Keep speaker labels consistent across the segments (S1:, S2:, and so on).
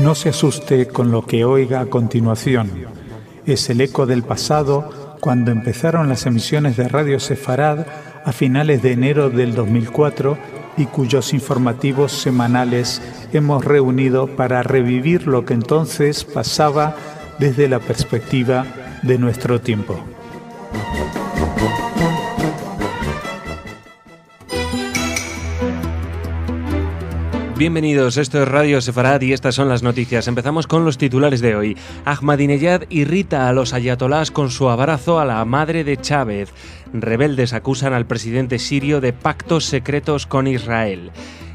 S1: No se asuste con lo que oiga a continuación. Es el eco del pasado cuando empezaron las emisiones de Radio Sefarad a finales de enero del 2004 y cuyos informativos semanales hemos reunido para revivir lo que entonces pasaba desde la perspectiva de nuestro tiempo.
S2: Bienvenidos, esto es Radio Sefarad y estas son las noticias. Empezamos con los titulares de hoy. Ahmadinejad irrita a los ayatolás con su abrazo a la madre de Chávez. Rebeldes acusan al presidente sirio de pactos secretos con Israel.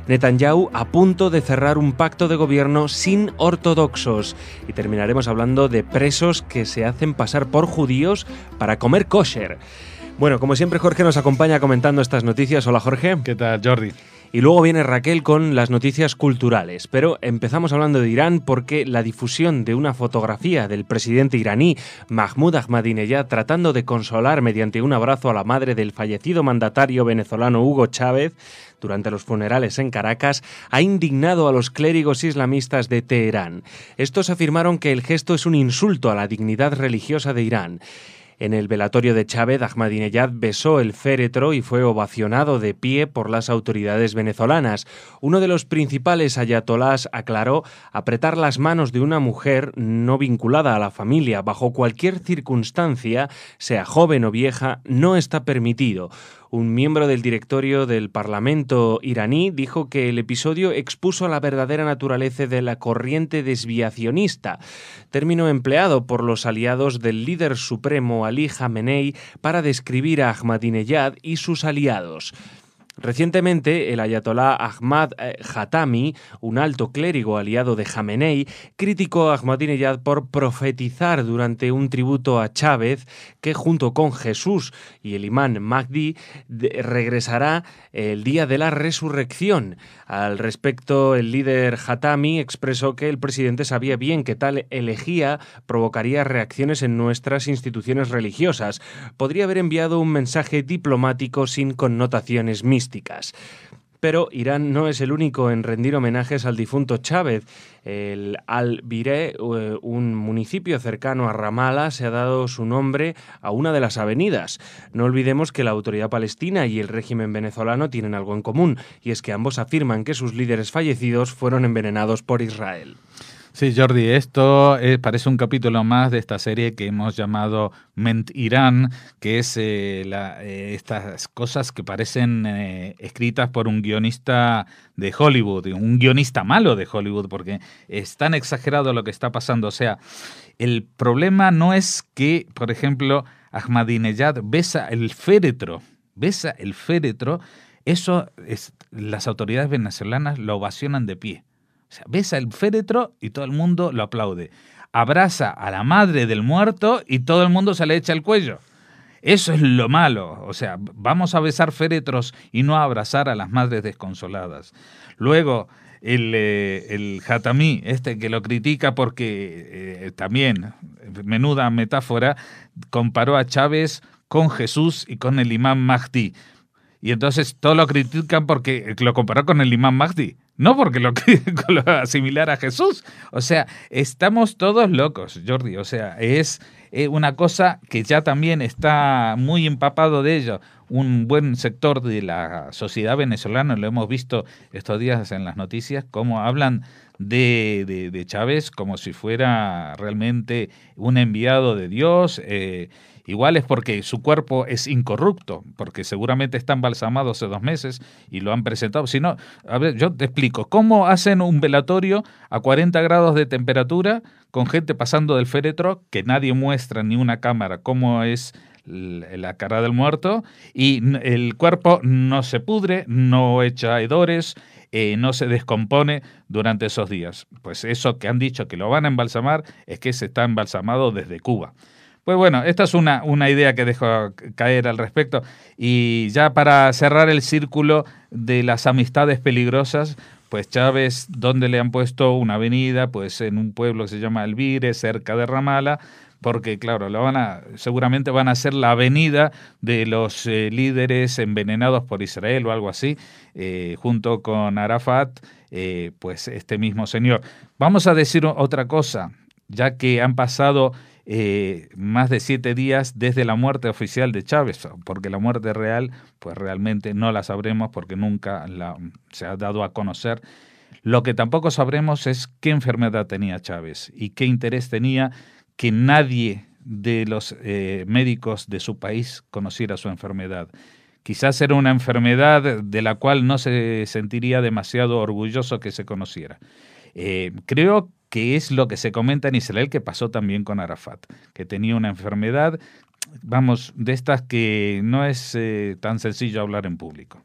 S2: Netanyahu a punto de cerrar un pacto de gobierno sin ortodoxos. Y terminaremos hablando de presos que se hacen pasar por judíos para comer kosher. Bueno, como siempre, Jorge nos acompaña comentando estas noticias. Hola, Jorge.
S3: ¿Qué tal, Jordi?
S2: Y luego viene Raquel con las noticias culturales. Pero empezamos hablando de Irán porque la difusión de una fotografía del presidente iraní Mahmoud Ahmadinejad tratando de consolar mediante un abrazo a la madre del fallecido mandatario venezolano Hugo Chávez durante los funerales en Caracas ha indignado a los clérigos islamistas de Teherán. Estos afirmaron que el gesto es un insulto a la dignidad religiosa de Irán. En el velatorio de Chávez, Ahmadinejad besó el féretro y fue ovacionado de pie por las autoridades venezolanas. Uno de los principales ayatolás aclaró: apretar las manos de una mujer no vinculada a la familia bajo cualquier circunstancia, sea joven o vieja, no está permitido. Un miembro del directorio del Parlamento iraní dijo que el episodio expuso la verdadera naturaleza de la corriente desviacionista, término empleado por los aliados del líder supremo Ali Khamenei para describir a Ahmadinejad y sus aliados. Recientemente, el ayatolá Ahmad Khatami, un alto clérigo aliado de Khamenei, criticó a Ahmadinejad por profetizar durante un tributo a Chávez que, junto con Jesús y el imán Mahdi, regresará el día de la resurrección. Al respecto, el líder Khatami expresó que el presidente sabía bien que tal elegía provocaría reacciones en nuestras instituciones religiosas. Podría haber enviado un mensaje diplomático sin connotaciones místicas. Pero Irán no es el único en rendir homenajes al difunto Chávez. El Al-Bireh, un municipio cercano a Ramallah, se ha dado su nombre a una de las avenidas. No olvidemos que la autoridad palestina y el régimen venezolano tienen algo en común, y es que ambos afirman que sus líderes fallecidos fueron envenenados por Israel.
S3: Sí, Jordi, esto parece un capítulo más de esta serie que hemos llamado Ment Irán, que es estas cosas que parecen escritas por un guionista de Hollywood, un guionista malo de Hollywood, porque es tan exagerado lo que está pasando. O sea, el problema no es que, por ejemplo, Ahmadinejad besa el féretro, eso las autoridades venezolanas lo ovacionan de pie. O sea, besa el féretro y todo el mundo lo aplaude. Abraza a la madre del muerto y todo el mundo se le echa al cuello. Eso es lo malo. O sea, vamos a besar féretros y no a abrazar a las madres desconsoladas. Luego, el Khatami, que lo critica porque también, menuda metáfora, comparó a Chávez con Jesús y con el imán Mahdi. Y entonces todos lo critican porque lo comparó con el imán Mahdi. No porque lo asimilar a Jesús. O sea, estamos todos locos, Jordi. O sea, es una cosa que ya también está muy empapado de ello. Un buen sector de la sociedad venezolana, lo hemos visto estos días en las noticias, cómo hablan de Chávez como si fuera realmente un enviado de Dios. Igual es porque su cuerpo es incorrupto, porque seguramente está embalsamado hace 2 meses y lo han presentado. Si no, a ver, yo te explico. ¿Cómo hacen un velatorio a 40 grados de temperatura con gente pasando del féretro, que nadie muestra ni una cámara cómo es la cara del muerto, y el cuerpo no se pudre, no echa hedores, no se descompone durante esos días? Pues eso que han dicho que lo van a embalsamar es que se está embalsamado desde Cuba. Pues bueno, esta es una idea que dejo caer al respecto. Y ya para cerrar el círculo de las amistades peligrosas, pues Chávez, ¿dónde le han puesto una avenida? Pues en un pueblo que se llama Al-Bireh, cerca de Ramallah, porque claro, seguramente van a ser la avenida de los líderes envenenados por Israel o algo así, junto con Arafat, pues este mismo señor. Vamos a decir otra cosa, ya que han pasado más de 7 días desde la muerte oficial de Chávez, porque la muerte real, pues realmente no la sabremos porque nunca se ha dado a conocer. Lo que tampoco sabremos es qué enfermedad tenía Chávez y qué interés tenía que nadie de los médicos de su país conociera su enfermedad. Quizás era una enfermedad de la cual no se sentiría demasiado orgulloso que se conociera. Creo que es lo que se comenta en Israel que pasó también con Arafat, que tenía una enfermedad, vamos, de estas que no es tan sencillo hablar en público.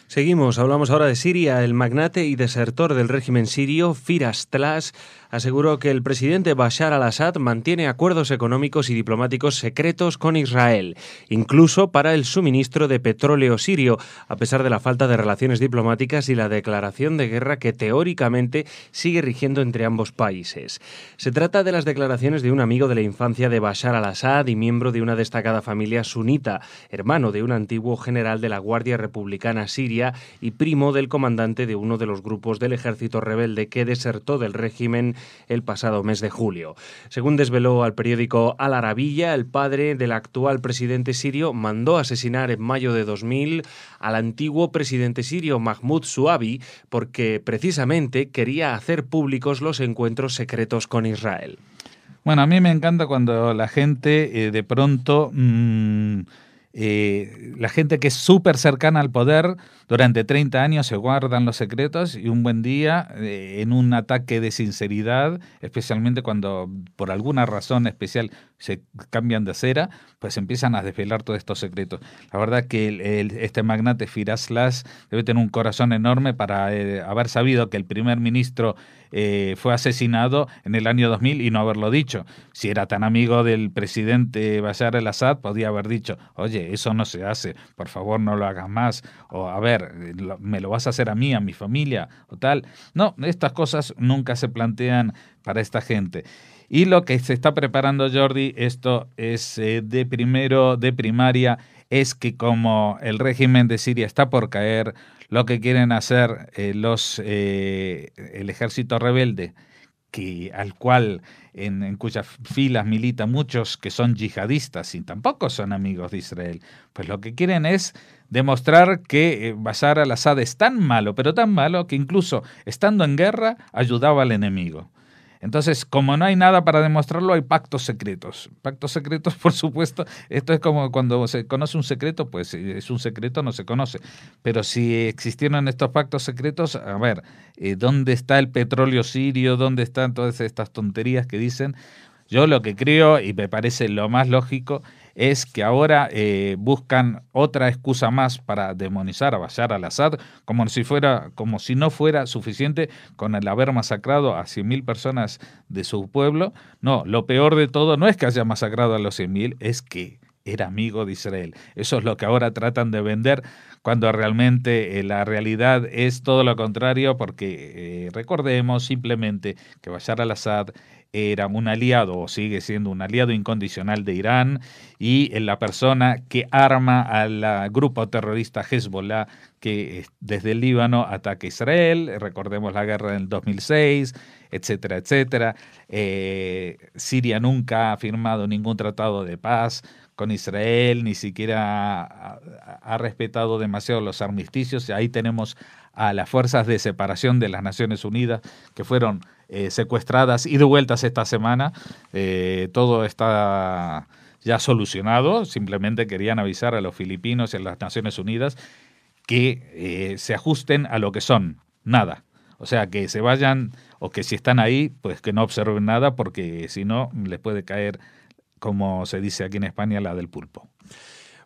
S2: Seguimos, hablamos ahora de Siria. El magnate y desertor del régimen sirio, Firas Tlass, aseguró que el presidente Bashar al-Assad mantiene acuerdos económicos y diplomáticos secretos con Israel, incluso para el suministro de petróleo sirio, a pesar de la falta de relaciones diplomáticas y la declaración de guerra que teóricamente sigue rigiendo entre ambos países. Se trata de las declaraciones de un amigo de la infancia de Bashar al-Assad y miembro de una destacada familia sunita, hermano de un antiguo general de la Guardia Republicana Siria y primo del comandante de uno de los grupos del ejército rebelde que desertó del régimen el pasado mes de julio. Según desveló al periódico Al Arabiya, el padre del actual presidente sirio mandó asesinar en mayo de 2000 al antiguo presidente sirio Mahmoud Suabi porque precisamente quería hacer públicos los encuentros secretos con Israel.
S3: Bueno, a mí me encanta cuando la gente de pronto... la gente que es súper cercana al poder, durante 30 años se guardan los secretos y un buen día, en un ataque de sinceridad, especialmente cuando por alguna razón especial se cambian de acera, pues empiezan a desvelar todos estos secretos. La verdad que este magnate Firas Tlass debe tener un corazón enorme para haber sabido que el primer ministro fue asesinado en el año 2000 y no haberlo dicho. Si era tan amigo del presidente Bashar al-Assad, podía haber dicho, oye, eso no se hace, por favor no lo hagas más, o a ver, me lo vas a hacer a mí, a mi familia, o tal. No, estas cosas nunca se plantean para esta gente. Y lo que se está preparando, Jordi, esto es de primaria, es que como el régimen de Siria está por caer, lo que quieren hacer el ejército rebelde, al cual en cuyas filas militan muchos que son yihadistas y tampoco son amigos de Israel, pues lo que quieren es demostrar que Bashar al-Assad es tan malo, pero tan malo que incluso estando en guerra ayudaba al enemigo. Entonces, como no hay nada para demostrarlo, hay pactos secretos. Pactos secretos, por supuesto, esto es como cuando se conoce un secreto, pues es un secreto, no se conoce. Pero si existieron estos pactos secretos, a ver, ¿dónde está el petróleo sirio? ¿Dónde están todas estas tonterías que dicen? Yo lo que creo, y me parece lo más lógico, es que ahora buscan otra excusa más para demonizar a Bashar al-Assad, como si no fuera suficiente con el haber masacrado a 100.000 personas de su pueblo. No, lo peor de todo no es que haya masacrado a los 100.000, es que era amigo de Israel. Eso es lo que ahora tratan de vender, cuando realmente la realidad es todo lo contrario, porque recordemos simplemente que Bashar al-Assad era un aliado o sigue siendo un aliado incondicional de Irán y la persona que arma al grupo terrorista Hezbollah que desde el Líbano ataca a Israel. Recordemos la guerra del 2006, etcétera, etcétera. Siria nunca ha firmado ningún tratado de paz con Israel, ni siquiera ha respetado demasiado los armisticios. Ahí tenemos a las fuerzas de separación de las Naciones Unidas que fueron secuestradas y devueltas esta semana. Todo está ya solucionado, simplemente querían avisar a los filipinos y a las Naciones Unidas que se ajusten a lo que son, nada. O sea, que se vayan, o que si están ahí, pues que no observen nada, porque si no les puede caer, como se dice aquí en España, la del pulpo.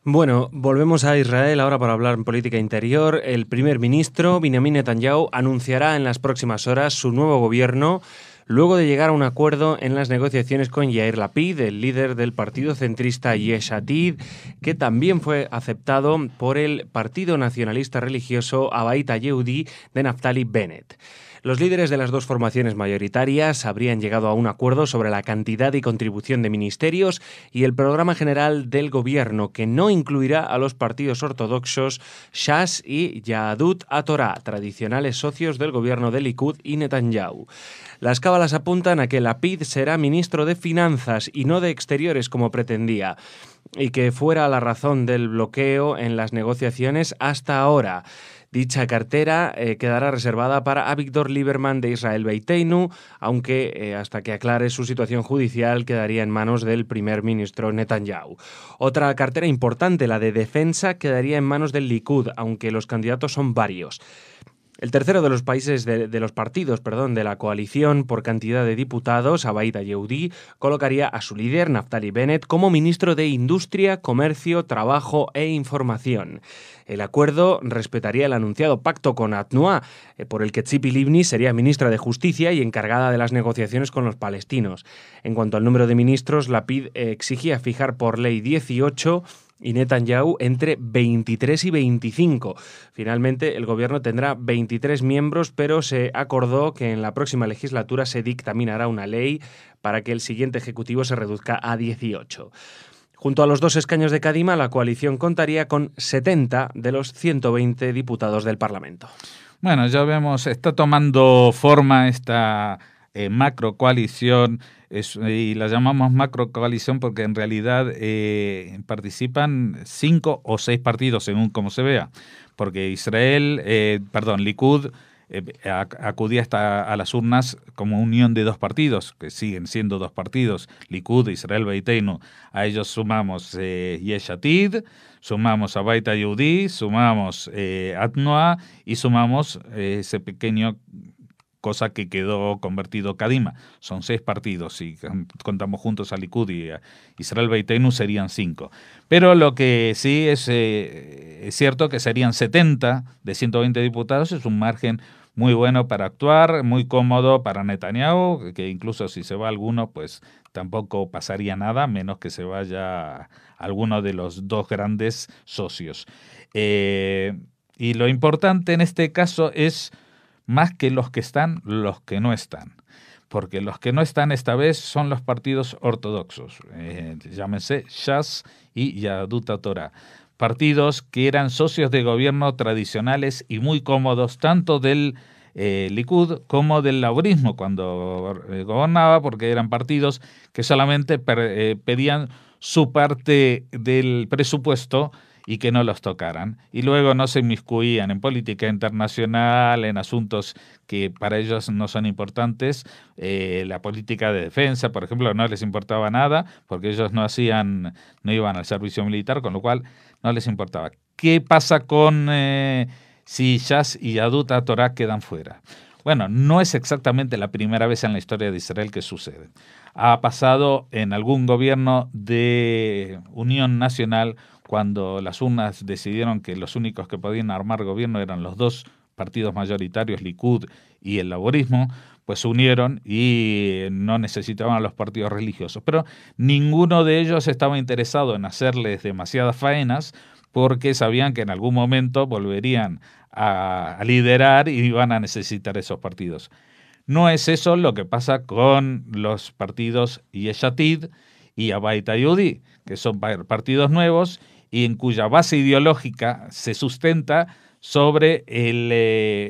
S2: Bueno, volvemos a Israel ahora para hablar en política interior. El primer ministro, Benjamin Netanyahu, anunciará en las próximas horas su nuevo gobierno luego de llegar a un acuerdo en las negociaciones con Yair Lapid, el líder del partido centrista Yesh Atid, que también fue aceptado por el partido nacionalista religioso Abait HaYehudi de Naftali Bennett. Los líderes de las dos formaciones mayoritarias habrían llegado a un acuerdo sobre la cantidad y contribución de ministerios y el programa general del gobierno, que no incluirá a los partidos ortodoxos Shas y Yahadut HaTorah, tradicionales socios del gobierno de Likud y Netanyahu. Las cábalas apuntan a que Lapid será ministro de Finanzas y no de Exteriores como pretendía, y que fuera la razón del bloqueo en las negociaciones hasta ahora. Dicha cartera quedará reservada para Avigdor Lieberman de Israel Beiteinu, aunque hasta que aclare su situación judicial quedaría en manos del primer ministro Netanyahu. Otra cartera importante, la de defensa, quedaría en manos del Likud, aunque los candidatos son varios. El tercero de los países de los partidos de la coalición por cantidad de diputados, Abait HaYehudi, colocaría a su líder, Naftali Bennett, como ministro de Industria, Comercio, Trabajo e Información. El acuerdo respetaría el anunciado pacto con Atnua, por el que Tzipi Livni sería ministra de Justicia y encargada de las negociaciones con los palestinos. En cuanto al número de ministros, Lapid exigía fijar por ley 18 y Netanyahu entre 23 y 25. Finalmente, el gobierno tendrá 23 miembros, pero se acordó que en la próxima legislatura se dictaminará una ley para que el siguiente ejecutivo se reduzca a 18. Junto a los dos escaños de Kadima, la coalición contaría con 70 de los 120 diputados del Parlamento.
S3: Bueno, ya vemos, está tomando forma esta macro coalición, y la llamamos macro coalición porque en realidad participan 5 o 6 partidos según como se vea, porque Likud acudía a las urnas como unión de 2 partidos, que siguen siendo 2 partidos, Likud e Israel Beiteinu. A ellos sumamos Yesh Atid, sumamos Abait HaYehudi, sumamos Atnua y sumamos ese pequeño cosa que quedó convertido Kadima. Son 6 partidos, si contamos juntos a Likud y a Israel Beiteinu serían 5. Pero lo que sí es cierto que serían 70 de 120 diputados, es un margen muy bueno para actuar, muy cómodo para Netanyahu, que incluso si se va alguno, pues tampoco pasaría nada, menos que se vaya alguno de los 2 grandes socios. Y lo importante en este caso es más que los que están, los que no están. Porque los que no están esta vez son los partidos ortodoxos, llámense Shas y Yahadut HaTorah. Partidos que eran socios de gobierno tradicionales y muy cómodos, tanto del Likud como del laborismo cuando gobernaba, porque eran partidos que solamente pedían su parte del presupuesto y que no los tocaran. Y luego no se inmiscuían en política internacional, en asuntos que para ellos no son importantes. La política de defensa, por ejemplo, no les importaba nada, porque ellos no iban al servicio militar, con lo cual no les importaba. ¿Qué pasa con si Shas y Yahadut HaTorah quedan fuera? Bueno, no es exactamente la primera vez en la historia de Israel que sucede. Ha pasado en algún gobierno de unión nacional, cuando las urnas decidieron que los únicos que podían armar gobierno eran los 2 partidos mayoritarios, Likud y el laborismo, pues se unieron y no necesitaban a los partidos religiosos. Pero ninguno de ellos estaba interesado en hacerles demasiadas faenas, porque sabían que en algún momento volverían a liderar y iban a necesitar esos partidos. No es eso lo que pasa con los partidos Yesh Atid y Abait HaYehudi, que son partidos nuevos y en cuya base ideológica se sustenta sobre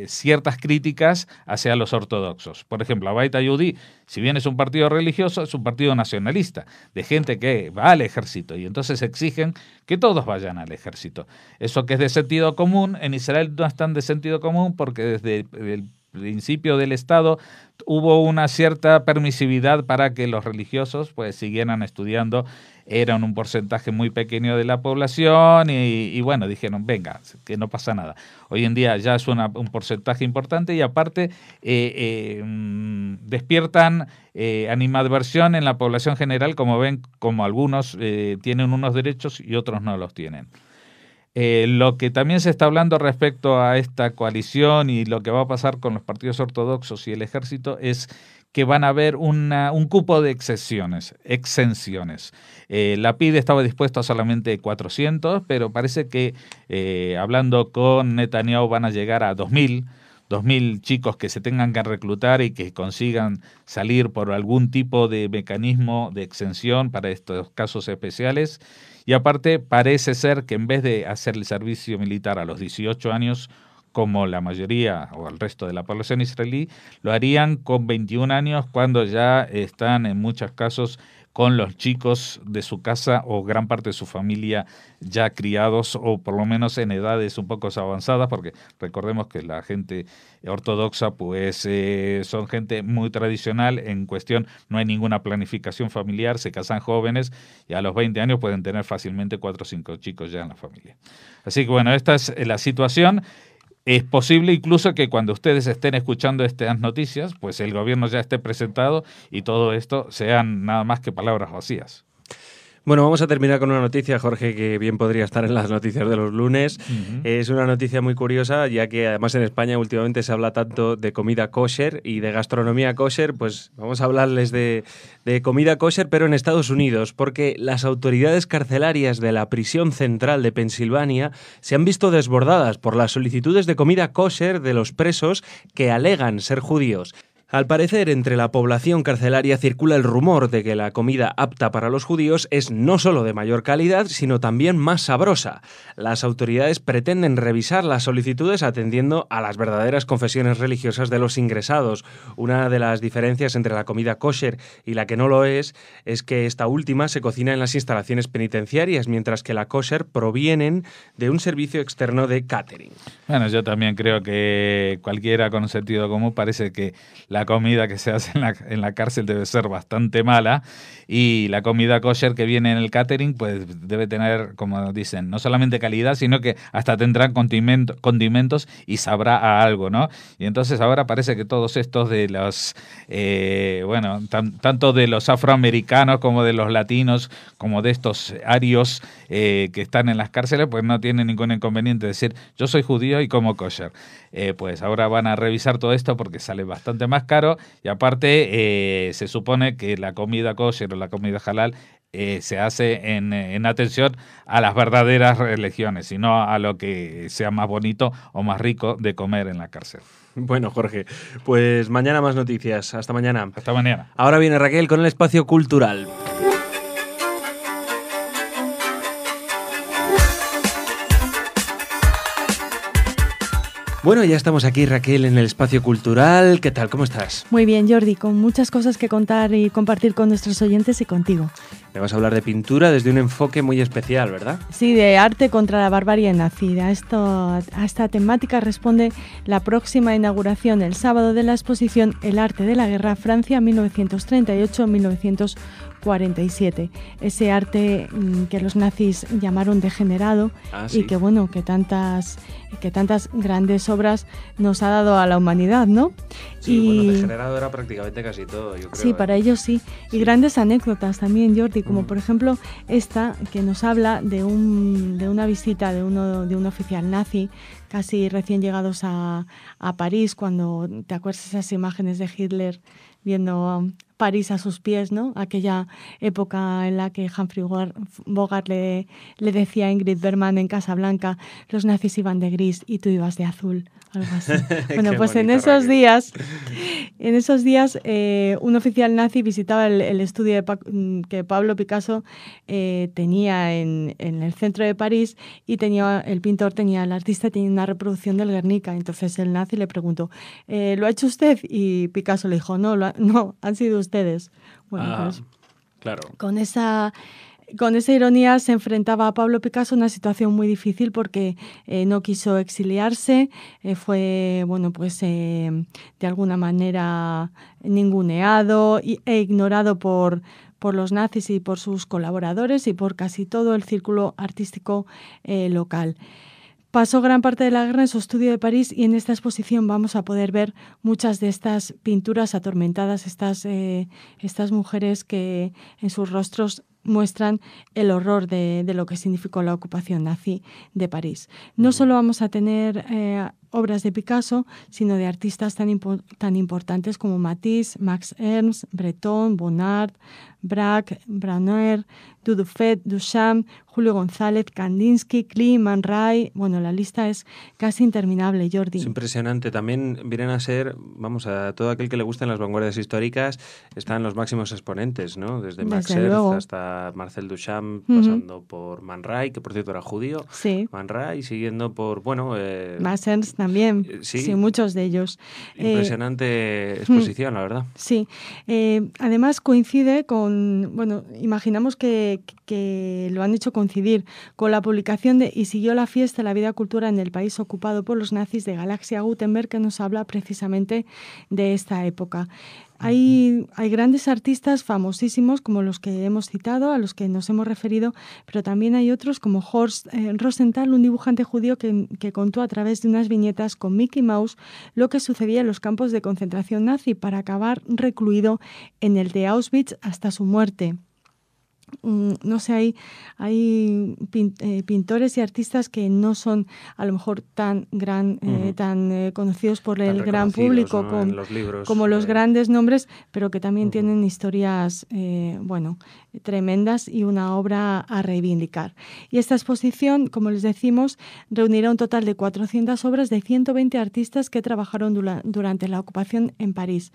S3: ciertas críticas hacia los ortodoxos. Por ejemplo, Abait HaYehudi, si bien es un partido religioso, es un partido nacionalista, de gente que va al ejército, y entonces exigen que todos vayan al ejército. Eso que es de sentido común, en Israel no es tan de sentido común, porque desde el principio del Estado hubo una cierta permisividad para que los religiosos pues siguieran estudiando. Eran un porcentaje muy pequeño de la población y bueno, dijeron, venga, que no pasa nada. Hoy en día ya es un porcentaje importante y aparte despiertan animadversión en la población general, como ven, como algunos tienen unos derechos y otros no los tienen. Lo que también se está hablando respecto a esta coalición y lo que va a pasar con los partidos ortodoxos y el ejército es que van a haber un cupo de exenciones. La PIDE estaba dispuesto a solamente 400, pero parece que hablando con Netanyahu van a llegar a 2.000 chicos que se tengan que reclutar y que consigan salir por algún tipo de mecanismo de exención para estos casos especiales. Y aparte parece ser que en vez de hacer el servicio militar a los 18 años, como la mayoría o el resto de la población israelí, lo harían con 21 años cuando ya están en muchos casos con los chicos de su casa o gran parte de su familia ya criados o por lo menos en edades un poco avanzadas, porque recordemos que la gente ortodoxa pues son gente muy tradicional en cuestión, no hay ninguna planificación familiar, se casan jóvenes y a los 20 años pueden tener fácilmente 4 o 5 chicos ya en la familia. Así que bueno, esta es la situación. Es posible incluso que cuando ustedes estén escuchando estas noticias, pues el gobierno ya esté presentado y todo esto sean nada más que palabras vacías.
S2: Bueno, vamos a terminar con una noticia, Jorge, que bien podría estar en las noticias de los lunes. Es una noticia muy curiosa, ya que además en España últimamente se habla tanto de comida kosher y de gastronomía kosher, pues vamos a hablarles de comida kosher, pero en Estados Unidos, porque las autoridades carcelarias de la prisión central de Pensilvania se han visto desbordadas por las solicitudes de comida kosher de los presos que alegan ser judíos. Al parecer, entre la población carcelaria circula el rumor de que la comida apta para los judíos es no solo de mayor calidad, sino también más sabrosa. Las autoridades pretenden revisar las solicitudes atendiendo a las verdaderas confesiones religiosas de los ingresados. Una de las diferencias entre la comida kosher y la que no lo es que esta última se cocina en las instalaciones penitenciarias, mientras que la kosher provienen de un servicio externo de catering.
S3: Bueno, yo también creo que cualquiera con un sentido común parece que la comida que se hace en la cárcel debe ser bastante mala y la comida kosher que viene en el catering pues debe tener, como dicen, no solamente calidad, sino que hasta tendrán condimentos y sabrá a algo, ¿no? Y entonces ahora parece que todos estos de los, tanto de los afroamericanos como de los latinos, como de estos arios que están en las cárceles, pues no tienen ningún inconveniente decir, yo soy judío y como kosher. Pues ahora van a revisar todo esto porque sale bastante más caro y aparte se supone que la comida kosher o la comida halal se hace en atención a las verdaderas religiones y no a lo que sea más bonito o más rico de comer en la cárcel.
S2: Bueno, Jorge, pues mañana más noticias. Hasta mañana.
S3: Hasta mañana.
S2: Ahora viene Raquel con el espacio cultural. Bueno, ya estamos aquí, Raquel, en el espacio cultural. ¿Qué tal? ¿Cómo estás?
S4: Muy bien, Jordi, con muchas cosas que contar y compartir con nuestros oyentes y contigo.
S2: Me vas a hablar de pintura desde un enfoque muy especial, ¿verdad?
S4: Sí, de arte contra la barbarie nazi. A esta temática responde la próxima inauguración el sábado de la exposición El arte de la guerra, Francia 1938-1947. Ese arte que los nazis llamaron degenerado y que bueno, que tantas grandes obras nos ha dado a la humanidad, ¿no?
S2: Sí, bueno, degenerado era prácticamente casi todo, yo creo.
S4: Sí, para ellos sí. Y grandes anécdotas también, Jordi, como por ejemplo esta que nos habla de una visita de un oficial nazi casi recién llegados a París, cuando te acuerdas esas imágenes de Hitler viendo París a sus pies, ¿no? Aquella época en la que Humphrey Bogart le decía a Ingrid Bergman en Casablanca, los nazis iban de gris y tú ibas de azul, algo así. Bueno, pues en esos días un oficial nazi visitaba el estudio que Pablo Picasso tenía en el centro de París y el artista tenía una reproducción del Guernica. Entonces el nazi le preguntó, ¿lo ha hecho usted? Y Picasso le dijo, no, han sido ustedes. Bueno, pues
S2: claro.
S4: Con esa ironía se enfrentaba a Pablo Picasso a una situación muy difícil porque no quiso exiliarse, fue de alguna manera ninguneado e ignorado por los nazis y por sus colaboradores y por casi todo el círculo artístico local. Pasó gran parte de la guerra en su estudio de París y en esta exposición vamos a poder ver muchas de estas pinturas atormentadas, estas mujeres que en sus rostros muestran el horror de lo que significó la ocupación nazi de París. No solo vamos a tener obras de Picasso, sino de artistas tan importantes como Matisse, Max Ernst, Breton, Bonnard, Braque, Brunner, Dubuffet, Duchamp, Julio González, Kandinsky, Klee, Man Ray. Bueno, la lista es casi interminable, Jordi.
S2: Es impresionante. También vienen a ser, vamos, a todo aquel que le gusten las vanguardias históricas, están los máximos exponentes, ¿no? Desde Max Ernst hasta Marcel Duchamp, pasando por Man Ray, que por cierto era judío.
S4: Sí.
S2: Man Ray, siguiendo por, bueno...
S4: Max Ernst también, sí, muchos de ellos.
S2: Impresionante exposición, la verdad.
S4: Sí. Además coincide con, bueno, imaginamos que lo han hecho coincidir con la publicación de Y siguió la fiesta, la vida cultura en el país ocupado por los nazis, de Galaxia Gutenberg, que nos habla precisamente de esta época. Hay grandes artistas famosísimos como los que hemos citado, a los que nos hemos referido, pero también hay otros como Horst Rosenthal, un dibujante judío que contó a través de unas viñetas con Mickey Mouse lo que sucedía en los campos de concentración nazi para acabar recluido en el de Auschwitz hasta su muerte. No sé, hay pintores y artistas que no son a lo mejor tan conocidos por el gran público, ¿no? como los grandes nombres, pero que también tienen historias tremendas y una obra a reivindicar. Y esta exposición, como les decimos, reunirá un total de 400 obras de 120 artistas que trabajaron durante la ocupación en París.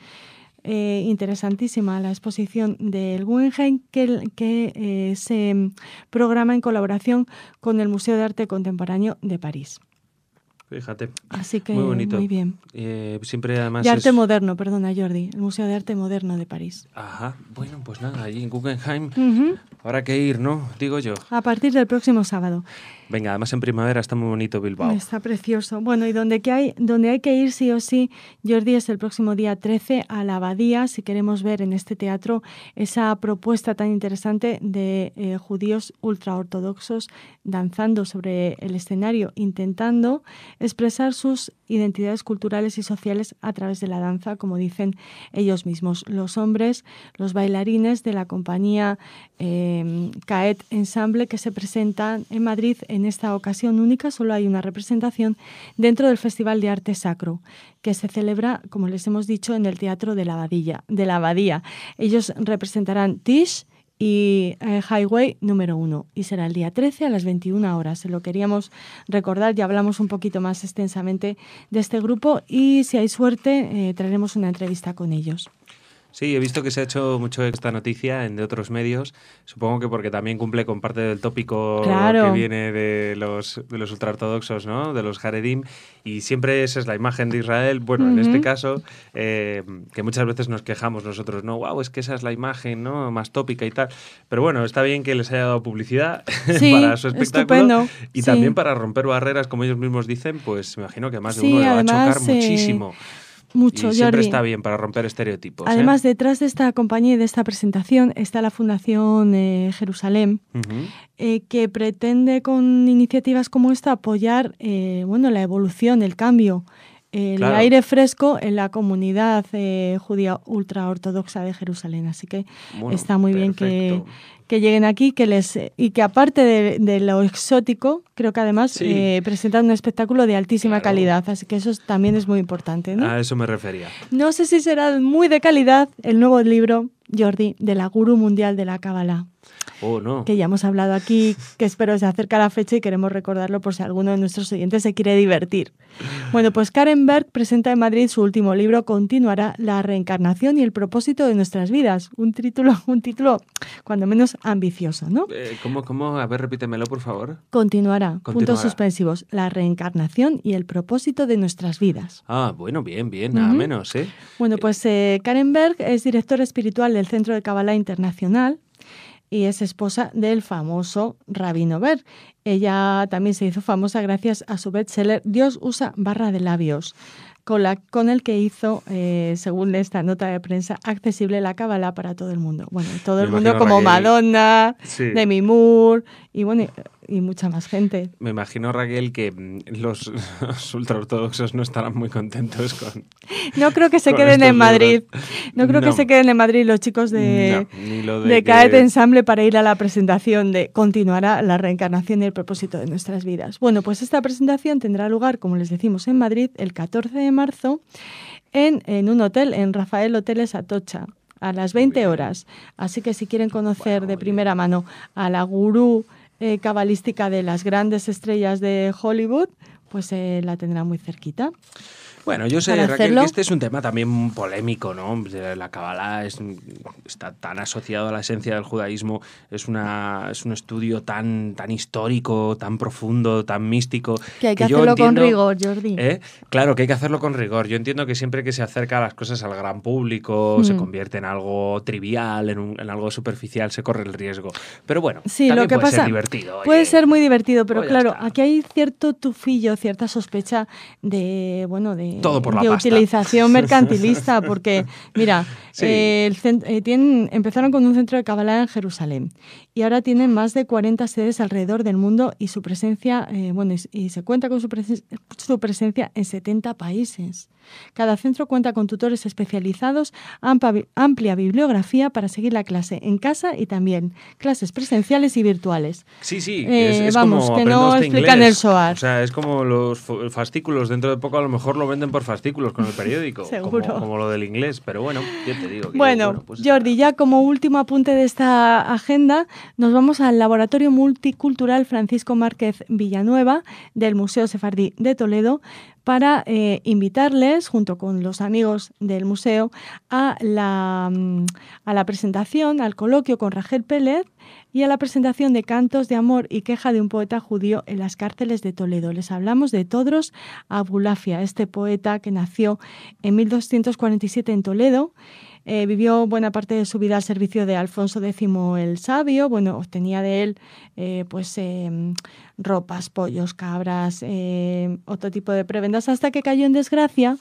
S4: Interesantísima la exposición del Guggenheim que se programa en colaboración con el Museo de Arte Contemporáneo de París.
S2: Fíjate.
S4: Así que
S2: muy bonito.
S4: Muy bien.
S2: Siempre además
S4: de arte moderno, perdona Jordi, el Museo de Arte Moderno de París.
S2: Ajá, bueno, pues nada, allí en Guggenheim habrá que ir, ¿no? Digo yo.
S4: A partir del próximo sábado.
S2: Venga, además en primavera está muy bonito Bilbao.
S4: Está precioso. Bueno, y donde hay que ir sí o sí, Jordi, es el próximo día 13 a la Abadía, si queremos ver en este teatro esa propuesta tan interesante de judíos ultraortodoxos danzando sobre el escenario, intentando expresar sus identidades culturales y sociales a través de la danza, como dicen ellos mismos. Los hombres, los bailarines de la compañía Caet Ensemble, que se presentan en Madrid en esta ocasión única. Solo hay una representación dentro del Festival de Arte Sacro, que se celebra, como les hemos dicho, en el Teatro de la Abadía. Ellos representarán Tish y Highway número 1, y será el día 13 a las 21 horas. Se lo queríamos recordar, ya hablamos un poquito más extensamente de este grupo y si hay suerte traeremos una entrevista con ellos.
S2: Sí, he visto que se ha hecho mucho esta noticia de otros medios, supongo que porque también cumple con parte del tópico que viene de los ultraortodoxos, ¿no? De los Haredim, y siempre esa es la imagen de Israel. Bueno, en este caso, que muchas veces nos quejamos nosotros, ¿no? Wow, es que esa es la imagen, ¿no? Más tópica y tal. Pero bueno, está bien que les haya dado publicidad para su espectáculo. Estupendo. Y también para romper barreras, como ellos mismos dicen, pues me imagino que más de uno le va a chocar muchísimo.
S4: Mucho,
S2: y siempre
S4: Jordi.
S2: Está bien para romper estereotipos.
S4: Además, detrás de esta compañía y de esta presentación está la Fundación Jerusalén, que pretende con iniciativas como esta apoyar la evolución, el cambio, el aire fresco en la comunidad judía ultraortodoxa de Jerusalén. Así que está muy bien que lleguen aquí y que aparte de lo exótico, creo que además presentan un espectáculo de altísima calidad, así que eso también es muy importante, ¿no?
S2: A eso me refería.
S4: No sé si será muy de calidad el nuevo libro, Jordi, de la gurú mundial de la Kabbalah.
S2: Oh, no.
S4: Que ya hemos hablado aquí, que espero se acerca la fecha y queremos recordarlo por si alguno de nuestros oyentes se quiere divertir. Bueno, pues Karen Berg presenta en Madrid su último libro, Continuará, la reencarnación y el propósito de nuestras vidas. Un título cuando menos ambicioso, ¿no?
S2: ¿Cómo? A ver, repítemelo, por favor.
S4: Continuará. Puntos suspensivos. La reencarnación y el propósito de nuestras vidas.
S2: Ah, bueno, bien, nada menos, ¿eh?
S4: Bueno, pues Karen Berg es directora espiritual del Centro de Kabbalah Internacional y es esposa del famoso Rabino Berg. Ella también se hizo famosa gracias a su bestseller Dios usa barra de labios, con el que hizo, según esta nota de prensa, accesible la Kabbalah para todo el mundo. Bueno, todo el mundo como Madonna, Demi Moore, y bueno, y mucha más gente.
S2: Me imagino, Raquel, que los ultraortodoxos no estarán muy contentos con...
S4: No creo que se queden en Madrid. No creo que se queden en Madrid los chicos de Caet Ensemble para ir a la presentación de Continuará la reencarnación y el propósito de nuestras vidas. Bueno, pues esta presentación tendrá lugar, como les decimos, en Madrid el 14 de marzo en un hotel, en Rafael Hoteles Atocha, a las 20 horas. Así que si quieren conocer de primera mano a la gurú cabalística de las grandes estrellas de Hollywood, pues la tendrán muy cerquita.
S2: Bueno, yo sé, Raquel, que este es un tema también polémico, ¿no? La Kabbalah está tan asociado a la esencia del judaísmo, es un estudio tan histórico, tan profundo, tan místico.
S4: Que hay que hacerlo con rigor, Jordi.
S2: Claro, que hay que hacerlo con rigor. Yo entiendo que siempre que se acerca las cosas al gran público, se convierte en algo trivial, en algo superficial, se corre el riesgo. Pero bueno,
S4: sí,
S2: también
S4: lo que
S2: puede ser
S4: pasa,
S2: divertido.
S4: Puede ser muy divertido, pero claro,
S2: está.
S4: Aquí hay cierto tufillo, cierta sospecha de
S2: todo por la pasta.
S4: Utilización mercantilista, porque, mira,
S2: sí.
S4: Empezaron con un centro de Kabbalah en Jerusalén y ahora tienen más de 40 sedes alrededor del mundo y su presencia, y se cuenta con su presencia en 70 países. Cada centro cuenta con tutores especializados, amplia bibliografía para seguir la clase en casa y también clases presenciales y virtuales.
S2: Sí, es
S4: vamos,
S2: como
S4: que no explican el Zohar.
S2: O sea, es como los fascículos, dentro de poco a lo mejor lo venden por fascículos con el periódico.
S4: Seguro.
S2: Como lo del inglés, pero bueno, yo te digo que
S4: pues Jordi, ya como último apunte de esta agenda, nos vamos al Laboratorio Multicultural Francisco Márquez Villanueva del Museo Sefardí de Toledo para invitarles, junto con los amigos del museo, a la presentación, al coloquio con Rachel Pérez y a la presentación de Cantos de amor y queja de un poeta judío en las cárceles de Toledo. Les hablamos de Todros Abulafia, este poeta que nació en 1247 en Toledo. Vivió buena parte de su vida al servicio de Alfonso X el Sabio. Bueno, obtenía de él ropas, pollos, cabras, otro tipo de prebendas, hasta que cayó en desgracia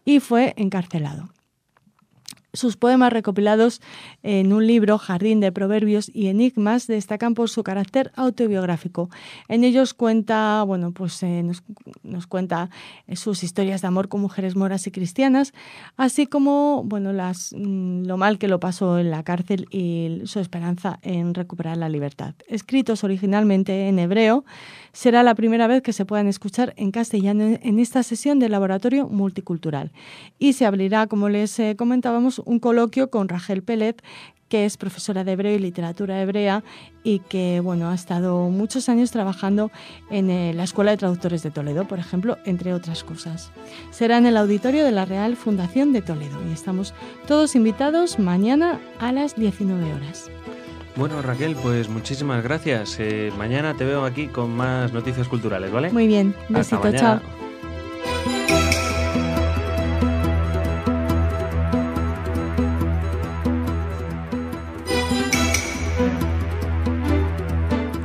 S4: y fue encarcelado. Sus poemas recopilados en un libro, Jardín de Proverbios y Enigmas, destacan por su carácter autobiográfico. En ellos cuenta, nos cuenta sus historias de amor con mujeres moras y cristianas, así como lo mal que lo pasó en la cárcel y su esperanza en recuperar la libertad. Escritos originalmente en hebreo, será la primera vez que se puedan escuchar en castellano en esta sesión del Laboratorio Multicultural. Y se abrirá, como les comentábamos, un coloquio con Rachel Pérez, que es profesora de hebreo y literatura hebrea y que ha estado muchos años trabajando en la Escuela de Traductores de Toledo, por ejemplo, entre otras cosas. Será en el auditorio de la Real Fundación de Toledo y estamos todos invitados mañana a las 19 horas.
S2: Bueno, Raquel, pues muchísimas gracias. Mañana te veo aquí con más noticias culturales, ¿vale?
S4: Muy bien, besito, chao.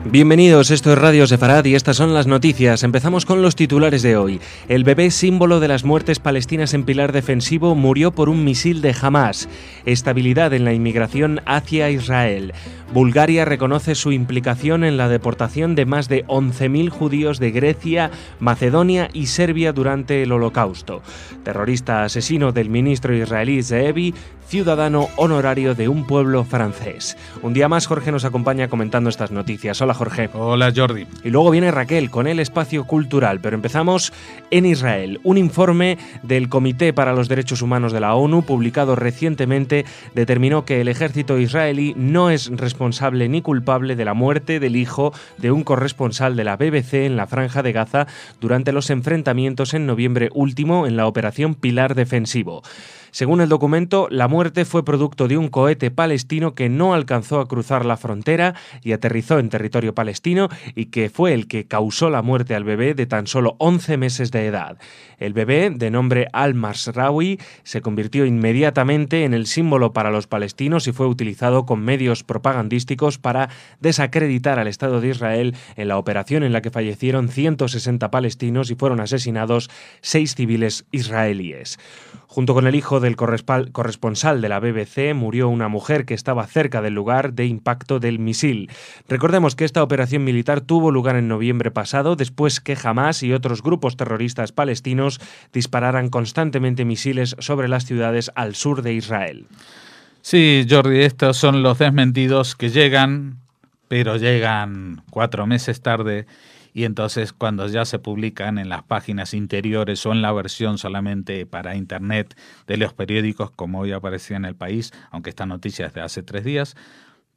S2: Bienvenidos, esto es Radio Sefarad y estas son las noticias. Empezamos con los titulares de hoy. El bebé símbolo de las muertes palestinas en pilar defensivo murió por un misil de Hamás. Estabilidad en la inmigración hacia Israel. Bulgaria reconoce su implicación en la deportación de más de 11.000 judíos de Grecia, Macedonia y Serbia durante el Holocausto. Terrorista asesino del ministro israelí Zeevi, ciudadano honorario de un pueblo francés. Un día más Jorge nos acompaña comentando estas noticias. Hola Jorge.
S3: Hola Jordi.
S2: Y luego viene Raquel con el espacio cultural, pero empezamos en Israel. Un informe del Comité para los Derechos Humanos de la ONU, publicado recientemente, determinó que el ejército israelí no es responsable ni culpable de la muerte del hijo de un corresponsal de la BBC en la Franja de Gaza durante los enfrentamientos en noviembre último en la operación Pilar Defensivo. Según el documento, la muerte fue producto de un cohete palestino que no alcanzó a cruzar la frontera y aterrizó en territorio palestino y que fue el que causó la muerte al bebé de tan solo 11 meses de edad. El bebé, de nombre Al-Masraoui, se convirtió inmediatamente en el símbolo para los palestinos y fue utilizado con medios propagandísticos para desacreditar al Estado de Israel en la operación en la que fallecieron 160 palestinos y fueron asesinados 6 civiles israelíes. Junto con el hijo del corresponsal de la BBC, murió una mujer que estaba cerca del lugar de impacto del misil. Recordemos que esta operación militar tuvo lugar en noviembre pasado, después que Hamás y otros grupos terroristas palestinos dispararan constantemente misiles sobre las ciudades al sur de Israel.
S3: Sí, Jordi, estos son los desmentidos que llegan, pero llegan 4 meses tarde, y entonces cuando ya se publican en las páginas interiores o en la versión solamente para internet de los periódicos, como hoy aparecía en El País, aunque esta noticia es de hace 3 días,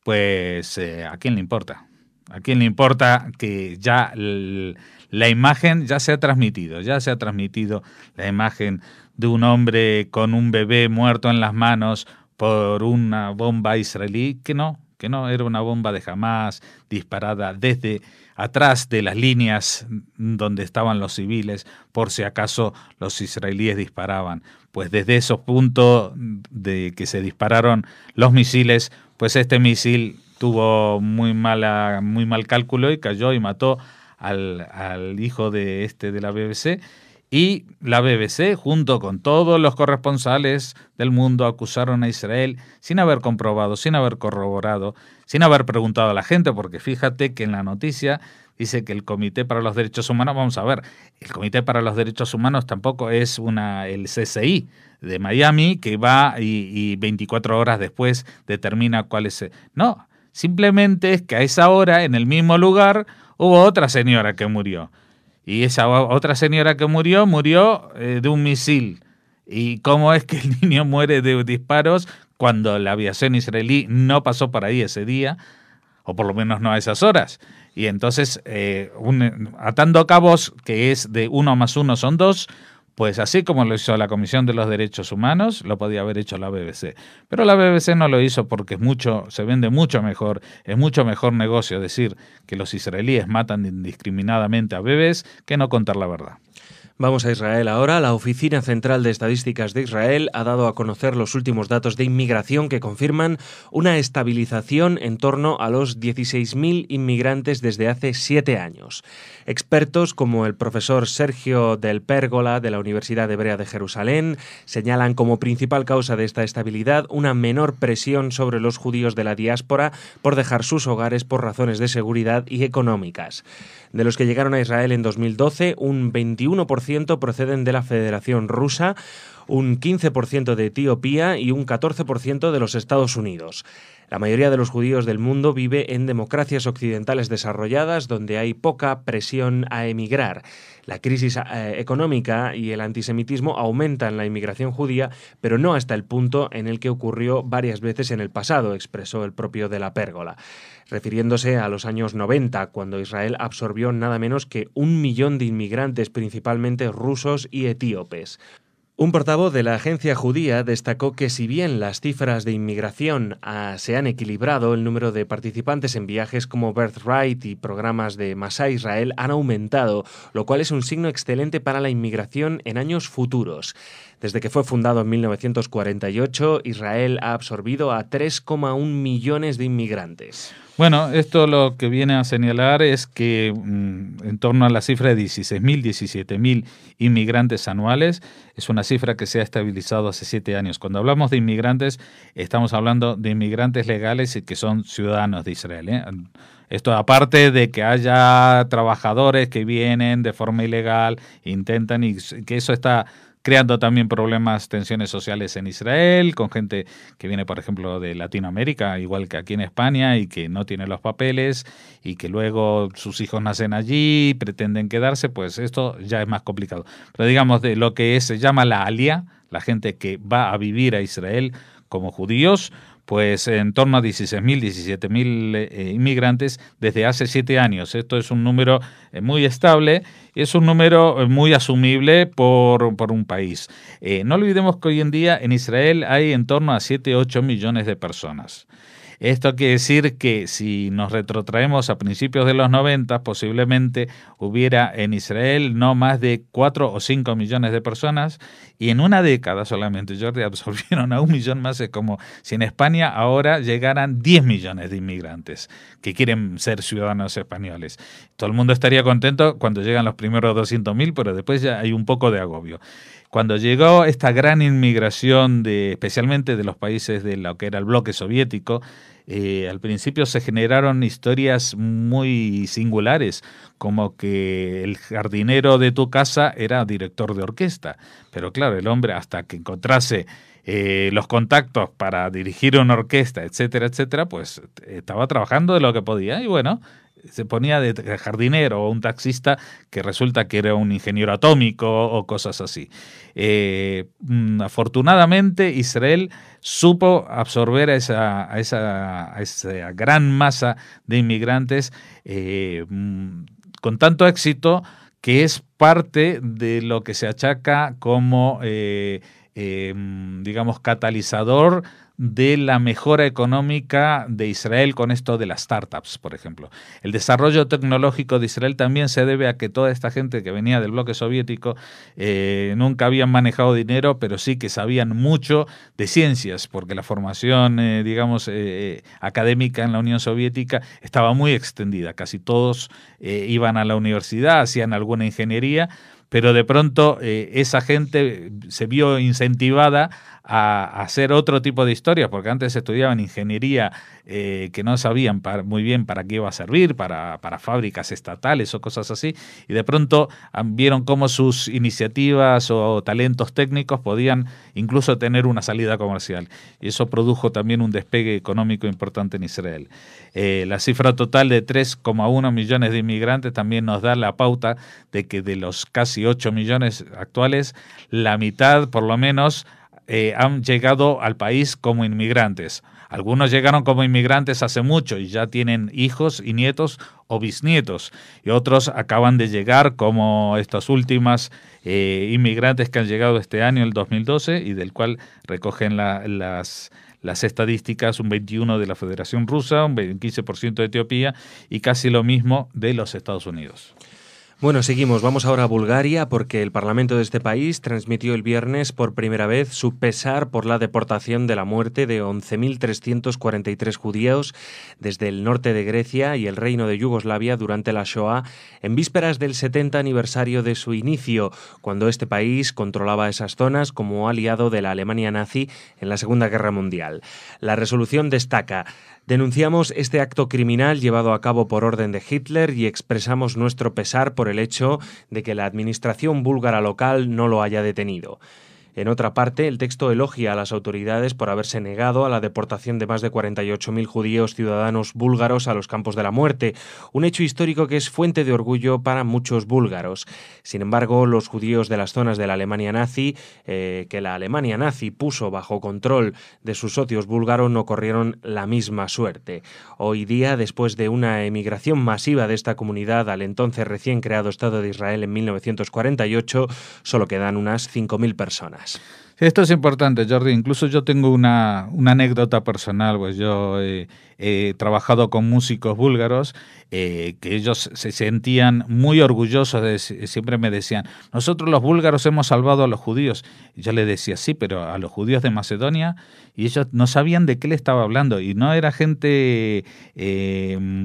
S3: pues ¿a quién le importa? ¿A quién le importa que ya la imagen ya se ha transmitido? Ya se ha transmitido la imagen de un hombre con un bebé muerto en las manos por una bomba israelí, que no, era una bomba de Hamás disparada desde atrás de las líneas donde estaban los civiles, por si acaso los israelíes disparaban. Pues desde esos puntos de que se dispararon los misiles, pues este misil tuvo muy mal cálculo y cayó y mató al hijo de la BBC. Y la BBC, junto con todos los corresponsales del mundo, acusaron a Israel sin haber comprobado, sin haber corroborado, sin haber preguntado a la gente, porque fíjate que en la noticia dice que el Comité para los Derechos Humanos, vamos a ver, el Comité para los Derechos Humanos tampoco es el CCI de Miami que va y 24 horas después determina cuál es. No, simplemente es que a esa hora, en el mismo lugar, hubo otra señora que murió. Y esa otra señora que murió de un misil. ¿Y cómo es que el niño muere de disparos cuando la aviación israelí no pasó por ahí ese día? O por lo menos no a esas horas. Y entonces, atando cabos, que es de 1 más 1 son 2, pues así como lo hizo la Comisión de los Derechos Humanos, lo podía haber hecho la BBC. Pero la BBC no lo hizo porque se vende mucho mejor, es mucho mejor negocio decir que los israelíes matan indiscriminadamente a bebés que no contar la verdad.
S2: Vamos a Israel ahora. La Oficina Central de Estadísticas de Israel ha dado a conocer los últimos datos de inmigración que confirman una estabilización en torno a los 16.000 inmigrantes desde hace 7 años. Expertos como el profesor Sergio del Pérgola de la Universidad Hebrea de Jerusalén señalan como principal causa de esta estabilidad una menor presión sobre los judíos de la diáspora por dejar sus hogares por razones de seguridad y económicas. De los que llegaron a Israel en 2012, un 21% proceden de la Federación Rusa, un 15% de Etiopía y un 14% de los Estados Unidos. La mayoría de los judíos del mundo vive en democracias occidentales desarrolladas donde hay poca presión a emigrar. La crisis económica y el antisemitismo aumentan la inmigración judía, pero no hasta el punto en el que ocurrió varias veces en el pasado, expresó el propio de la Pérgola, refiriéndose a los años 90, cuando Israel absorbió nada menos que 1 millón de inmigrantes, principalmente rusos y etíopes. Un portavoz de la agencia judía destacó que si bien las cifras de inmigración se han equilibrado, el número de participantes en viajes como Birthright y programas de Masá Israel han aumentado, lo cual es un signo excelente para la inmigración en años futuros. Desde que fue fundado en 1948, Israel ha absorbido a 3,1 millones de inmigrantes.
S3: Bueno, esto lo que viene a señalar es que en torno a la cifra de 16.000, 17.000 inmigrantes anuales, es una cifra que se ha estabilizado hace 7 años. Cuando hablamos de inmigrantes, estamos hablando de inmigrantes legales y que son ciudadanos de Israel, ¿eh? Esto aparte de que haya trabajadores que vienen de forma ilegal, intentan, y que eso está creando también problemas, tensiones sociales en Israel, con gente que viene, por ejemplo, de Latinoamérica, igual que aquí en España, y que no tiene los papeles, y que luego sus hijos nacen allí, pretenden quedarse, pues esto ya es más complicado. Pero digamos, de lo que se llama la alía, la gente que va a vivir a Israel como judíos, pues en torno a 16.000, 17.000 inmigrantes desde hace 7 años. Esto es un número muy estable, es un número muy asumible por un país. No olvidemos que hoy en día en Israel hay en torno a 7-8 millones de personas. Esto quiere decir que si nos retrotraemos a principios de los 90, posiblemente hubiera en Israel no más de 4 o 5 millones de personas, y en una década solamente, Jordi, absorbieron a 1 millón más. Es como si en España ahora llegaran 10 millones de inmigrantes que quieren ser ciudadanos españoles. Todo el mundo estaría contento cuando llegan los primeros 200.000, pero después ya hay un poco de agobio. cuando llegó esta gran inmigración, especialmente de los países de lo que era el bloque soviético, al principio se generaron historias muy singulares, como que el jardinero de tu casa era director de orquesta. Pero claro, el hombre, hasta que encontrase los contactos para dirigir una orquesta, etcétera, etcétera, pues estaba trabajando de lo que podía y bueno, se ponía de jardinero o un taxista que resulta que era un ingeniero atómico o cosas así. Afortunadamente Israel supo absorber a esa gran masa de inmigrantes con tanto éxito que es parte de lo que se achaca como digamos, catalizador de la mejora económica de Israel con esto de las startups, por ejemplo. El desarrollo tecnológico de Israel también se debe a que toda esta gente que venía del bloque soviético nunca habían manejado dinero, pero sí que sabían mucho de ciencias, porque la formación, digamos, académica en la Unión Soviética estaba muy extendida. Casi todos iban a la universidad, hacían alguna ingeniería, pero de pronto esa gente se vio incentivada a hacer otro tipo de historias, porque antes estudiaban ingeniería que no sabían muy bien para qué iba a servir, para fábricas estatales o cosas así, y de pronto vieron cómo sus iniciativas o talentos técnicos podían incluso tener una salida comercial, y eso produjo también un despegue económico importante en Israel. La cifra total de 3,1 millones de inmigrantes también nos da la pauta de que de los casi 8 millones actuales, la mitad por lo menos han llegado al país como inmigrantes. Algunos llegaron como inmigrantes hace mucho y ya tienen hijos y nietos o bisnietos, y otros acaban de llegar como estas últimas inmigrantes que han llegado este año, el 2012, y del cual recogen las estadísticas, un 21% de la Federación Rusa, un 15% de Etiopía y casi lo mismo de los Estados Unidos.
S2: Bueno, seguimos. Vamos ahora a Bulgaria porque el Parlamento de este país transmitió el viernes por primera vez su pesar por la deportación de la muerte de 11.343 judíos desde el norte de Grecia y el Reino de Yugoslavia durante la Shoah, en vísperas del 70 aniversario de su inicio, cuando este país controlaba esas zonas como aliado de la Alemania nazi en la Segunda Guerra Mundial. La resolución destaca: denunciamos este acto criminal llevado a cabo por orden de Hitler y expresamos nuestro pesar por el hecho de que la administración búlgara local no lo haya detenido. En otra parte, el texto elogia a las autoridades por haberse negado a la deportación de más de 48.000 judíos ciudadanos búlgaros a los campos de la muerte, un hecho histórico que es fuente de orgullo para muchos búlgaros. Sin embargo, los judíos de las zonas de la Alemania nazi, que la Alemania nazi puso bajo control de sus socios búlgaros, no corrieron la misma suerte. Hoy día, después de una emigración masiva de esta comunidad al entonces recién creado Estado de Israel en 1948, solo quedan unas 5.000 personas.
S3: Esto es importante, Jordi. Incluso yo tengo una anécdota personal, pues yo he trabajado con músicos búlgaros que ellos se sentían muy orgullosos, siempre me decían, nosotros los búlgaros hemos salvado a los judíos. Y yo le decía, sí, pero a los judíos de Macedonia, y ellos no sabían de qué le estaba hablando, y no era gente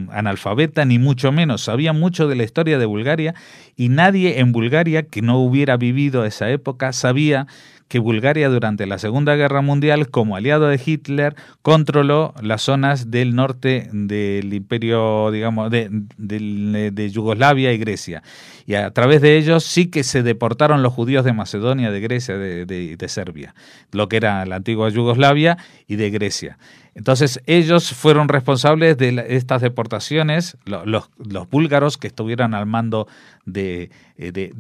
S3: analfabeta ni mucho menos, sabían mucho de la historia de Bulgaria, y nadie en Bulgaria que no hubiera vivido esa época sabía que Bulgaria durante la Segunda Guerra Mundial, como aliado de Hitler, controló las zonas del norte del imperio, digamos, de Yugoslavia y Grecia. Y a través de ellos sí que se deportaron los judíos de Macedonia, de Grecia, de Serbia, lo que era la antigua Yugoslavia y de Grecia. Entonces ellos fueron responsables de estas deportaciones, los búlgaros que estuvieran al mando de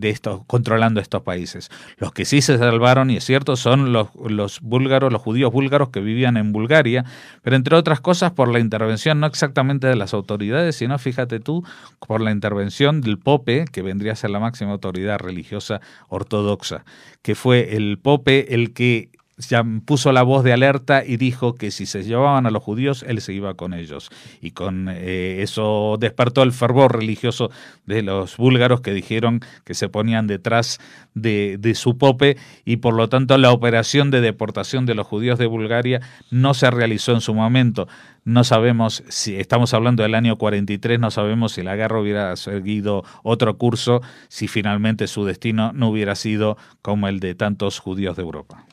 S3: estos, controlando estos países. Los que sí se salvaron, y es cierto, son los búlgaros, los judíos búlgaros que vivían en Bulgaria, pero entre otras cosas por la intervención no exactamente de las autoridades, sino, fíjate tú, por la intervención del Pope, que vendría a ser la máxima autoridad religiosa ortodoxa, que fue el Pope el que ya puso la voz de alerta y dijo que si se llevaban a los judíos, él se iba con ellos. Y con eso despertó el fervor religioso de los búlgaros, que dijeron que se ponían detrás de su pope, y por lo tanto la operación de deportación de los judíos de Bulgaria no se realizó en su momento. No sabemos si estamos hablando del año 43, no sabemos si la guerra hubiera seguido otro curso, si finalmente su destino no hubiera sido como el de tantos judíos de Europa.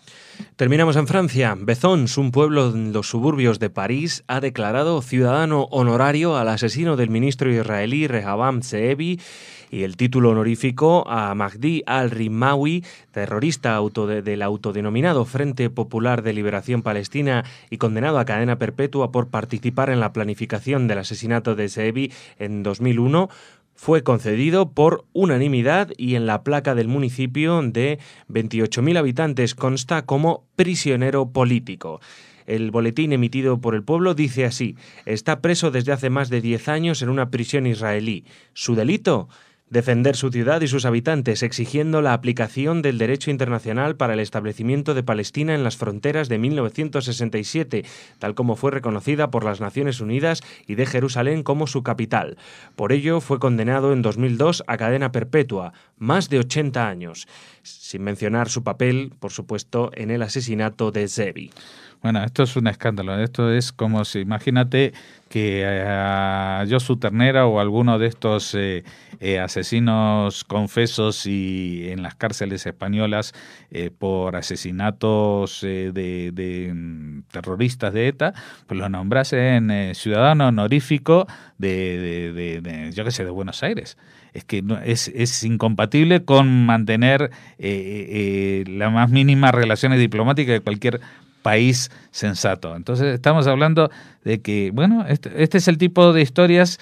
S2: Terminamos en Francia. Bezons, un pueblo en los suburbios de París, ha declarado ciudadano honorario al asesino del ministro israelí Rehavam Zeevi y el título honorífico a Mahdi al-Rimawi, terrorista del autodenominado Frente Popular de Liberación Palestina y condenado a cadena perpetua por participar en la planificación del asesinato de Zeevi en 2001, fue concedido por unanimidad y en la placa del municipio de 28.000 habitantes consta como prisionero político. El boletín emitido por el pueblo dice así: está preso desde hace más de 10 años en una prisión israelí. ¿Su delito? Defender su ciudad y sus habitantes, exigiendo la aplicación del derecho internacional para el establecimiento de Palestina en las fronteras de 1967, tal como fue reconocida por las Naciones Unidas y de Jerusalén como su capital. Por ello, fue condenado en 2002 a cadena perpetua, más de 80 años, sin mencionar su papel, por supuesto, en el asesinato de Zeevi.
S3: Bueno, esto es un escándalo. Esto es como si, imagínate que a Josu Ternera o alguno de estos asesinos confesos y en las cárceles españolas por asesinatos de terroristas de ETA, pues lo nombrasen ciudadano honorífico de yo qué sé, de Buenos Aires. Es que no, es incompatible con mantener las más mínimas relaciones diplomáticas de cualquier país sensato. Entonces estamos hablando de que, bueno, este es el tipo de historias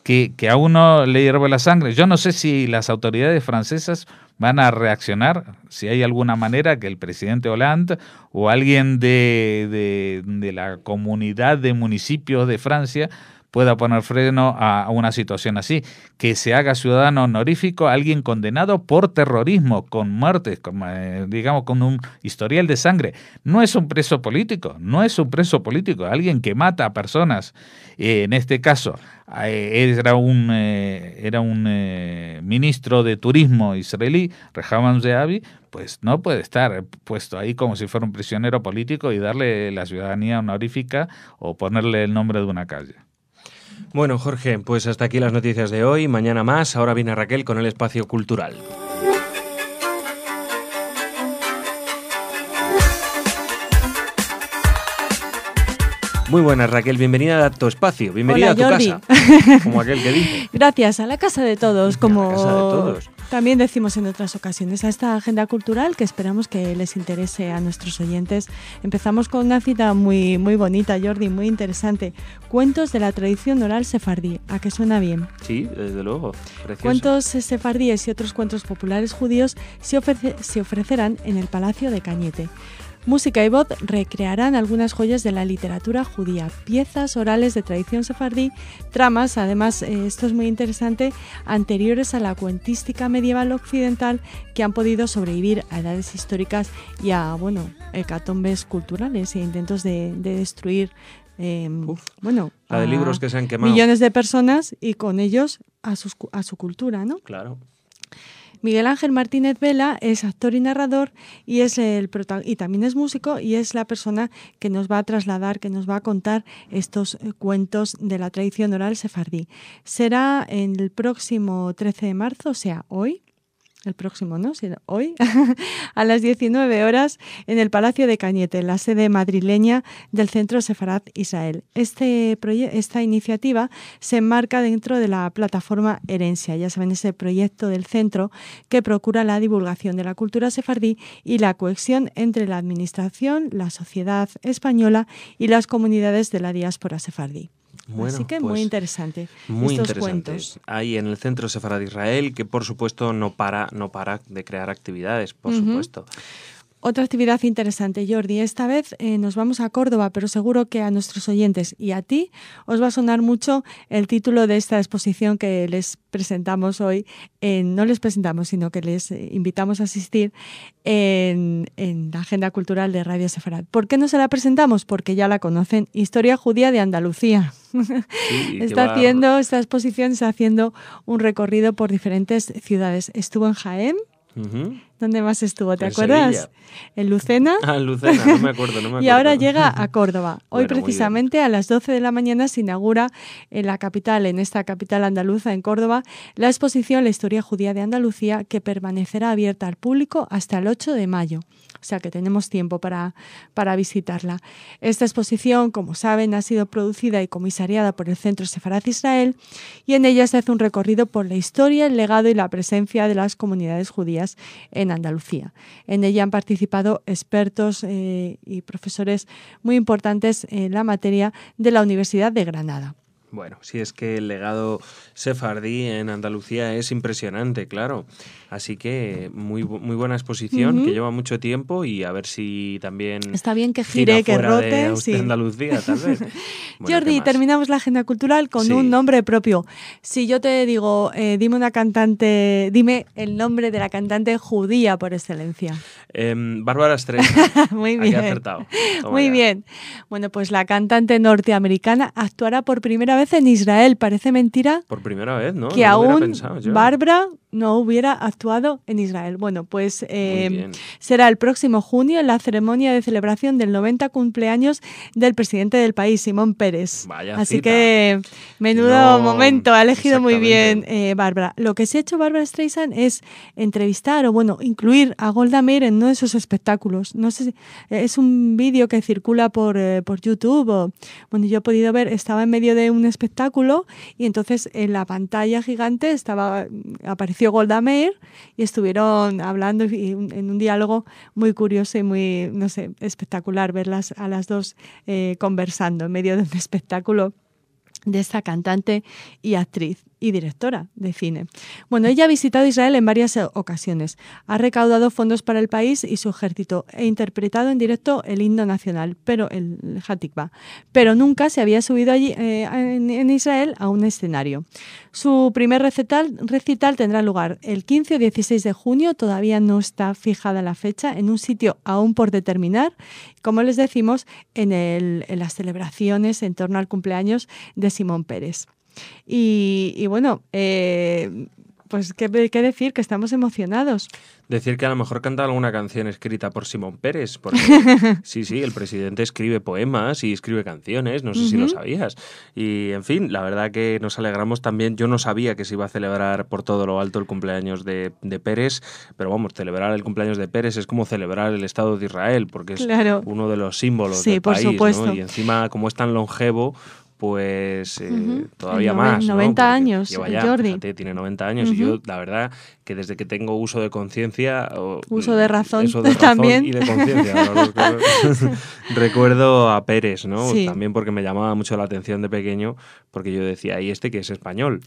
S3: que a uno le hierve la sangre. Yo no sé si las autoridades francesas van a reaccionar, si hay alguna manera que el presidente Hollande o alguien de la comunidad de municipios de Francia pueda poner freno a una situación así, que se haga ciudadano honorífico a alguien condenado por terrorismo, con muertes, digamos, con un historial de sangre. No es un preso político, alguien que mata a personas. En este caso, era un ministro de turismo israelí, Rehavam Zeevi, pues no puede estar puesto ahí como si fuera un prisionero político y darle la ciudadanía honorífica o ponerle el nombre de una calle.
S2: Bueno, Jorge, pues hasta aquí las noticias de hoy. Mañana más. Ahora viene Raquel con el espacio cultural. Muy buenas, Raquel. Bienvenida a tu espacio. Bienvenida. Hola, a tu Jordi. Casa. Como aquel que dice.
S4: Gracias, a la casa de todos. Como
S2: a la casa de todos.
S4: También decimos en otras ocasiones, a esta agenda cultural que esperamos que les interese a nuestros oyentes. Empezamos con una cita muy bonita, Jordi, muy interesante. Cuentos de la tradición oral sefardí. ¿A que suena bien?
S2: Sí, desde luego. Precioso.
S4: Cuentos sefardíes y otros cuentos populares judíos se ofrecerán en el Palacio de Cañete. Música y voz recrearán algunas joyas de la literatura judía, piezas orales de tradición sefardí, tramas, además, esto es muy interesante, anteriores a la cuentística medieval occidental que han podido sobrevivir a edades históricas y a, hecatombes culturales e intentos de destruir,
S2: la de libros que se han quemado.
S4: Millones de personas y con ellos a su cultura, ¿no?
S2: Claro.
S4: Miguel Ángel Martínez Vela es actor y narrador y también es músico y es la persona que nos va a trasladar, que nos va a contar estos cuentos de la tradición oral sefardí. Será el próximo 13 de marzo, o sea, hoy. El próximo, ¿no? Hoy, a las 19 horas, en el Palacio de Cañete, la sede madrileña del Centro Sefarad Israel. Esta iniciativa se enmarca dentro de la plataforma Herencia, ya saben, ese proyecto del centro que procura la divulgación de la cultura sefardí y la cohesión entre la administración, la sociedad española y las comunidades de la diáspora sefardí.
S2: Bueno,
S4: así que
S2: pues,
S4: muy interesante.
S2: Muy
S4: estos
S2: interesante.
S4: Cuentos.
S2: Ahí en el Centro Sefarad Israel, que por supuesto no para de crear actividades, por supuesto.
S4: Otra actividad interesante, Jordi. Esta vez nos vamos a Córdoba, pero seguro que a nuestros oyentes y a ti os va a sonar mucho el título de esta exposición que les presentamos hoy. No les presentamos, sino que les invitamos a asistir en la Agenda Cultural de Radio Sefarad. ¿Por qué no se la presentamos? Porque ya la conocen. Historia Judía de Andalucía. Sí, esta exposición está haciendo un recorrido por diferentes ciudades. Estuvo en Jaén, ¿Dónde más estuvo? ¿Te
S2: En
S4: acuerdas?
S2: Sevilla.
S4: En Lucena.
S2: Ah, en Lucena, no me acuerdo.
S4: Y ahora llega a Córdoba. Hoy
S2: Bueno, muy
S4: precisamente a las 12 de la mañana se inaugura en la capital, en esta capital andaluza, en Córdoba, la exposición La historia judía de Andalucía, que permanecerá abierta al público hasta el 8 de mayo. O sea que tenemos tiempo para visitarla. Esta exposición, como saben, ha sido producida y comisariada por el Centro Sefarad Israel, y en ella se hace un recorrido por la historia, el legado y la presencia de las comunidades judías en Andalucía. En ella han participado expertos y profesores muy importantes en la materia de la Universidad de Granada.
S2: Bueno, si es que el legado sefardí en Andalucía es impresionante, claro. Así que muy buena exposición, que lleva mucho tiempo, y a ver si también
S4: está bien que gire, que rote.
S2: Sí. Andalucía, tal vez. Bueno,
S4: Jordi, terminamos la agenda cultural con un nombre propio. Si yo te digo, dime el nombre de la cantante judía por excelencia.
S2: Bárbara Streisand.
S4: Muy bien.
S2: Aquí acertado.
S4: Muy bien. Bueno, pues la cantante norteamericana actuará por primera vez en Israel. Parece mentira.
S2: Por primera vez, ¿no?
S4: Que
S2: no
S4: aún
S2: pensado yo.
S4: Bárbara no hubiera actuado en Israel. Bueno, pues será el próximo junio en la ceremonia de celebración del 90 cumpleaños del presidente del país, Simón Pérez.
S2: Vaya
S4: Así
S2: cita.
S4: que menudo momento, ha elegido muy bien
S2: exactamente.
S4: Bárbara. Lo que se ha hecho Bárbara Streisand es entrevistar o incluir a Golda Meir en uno de sus espectáculos. No sé si es un vídeo que circula por YouTube. Yo he podido ver, estaba en medio de un espectáculo y entonces en la pantalla gigante apareció Golda Meir y estuvieron hablando en un diálogo muy curioso y muy, no sé, espectacular verlas a las dos conversando en medio de un espectáculo de esta cantante y actriz y directora de cine. Bueno, ella ha visitado Israel en varias ocasiones, ha recaudado fondos para el país y su ejército e interpretado en directo el himno nacional, el Hatikvah, pero nunca se había subido allí en Israel a un escenario. Su primer recital tendrá lugar el 15 o 16 de junio, todavía no está fijada la fecha, en un sitio aún por determinar, como les decimos, en las celebraciones en torno al cumpleaños de Simón Pérez. Y bueno, pues ¿qué decir? Que estamos emocionados.
S2: Decir que a lo mejor canta alguna canción escrita por Simón Pérez, porque sí, el presidente escribe poemas y escribe canciones, no sé si lo sabías. Y, en fin, la verdad que nos alegramos también. Yo no sabía que se iba a celebrar por todo lo alto el cumpleaños de Pérez, pero vamos, celebrar el cumpleaños de Pérez es como celebrar el Estado de Israel, porque es uno de los símbolos del país,
S4: supuesto.
S2: ¿no? Y encima, como es tan longevo, pues todavía más,
S4: 90
S2: ¿no?
S4: años,
S2: lleva ya,
S4: Jordi.
S2: Fíjate, tiene 90 años y yo, la verdad, que desde que tengo uso de conciencia...
S4: Uso de razón
S2: también. Y de conciencia. Recuerdo a Pérez, ¿no?
S4: Sí.
S2: También porque me llamaba mucho la atención de pequeño, porque yo decía, ¿y este que es español?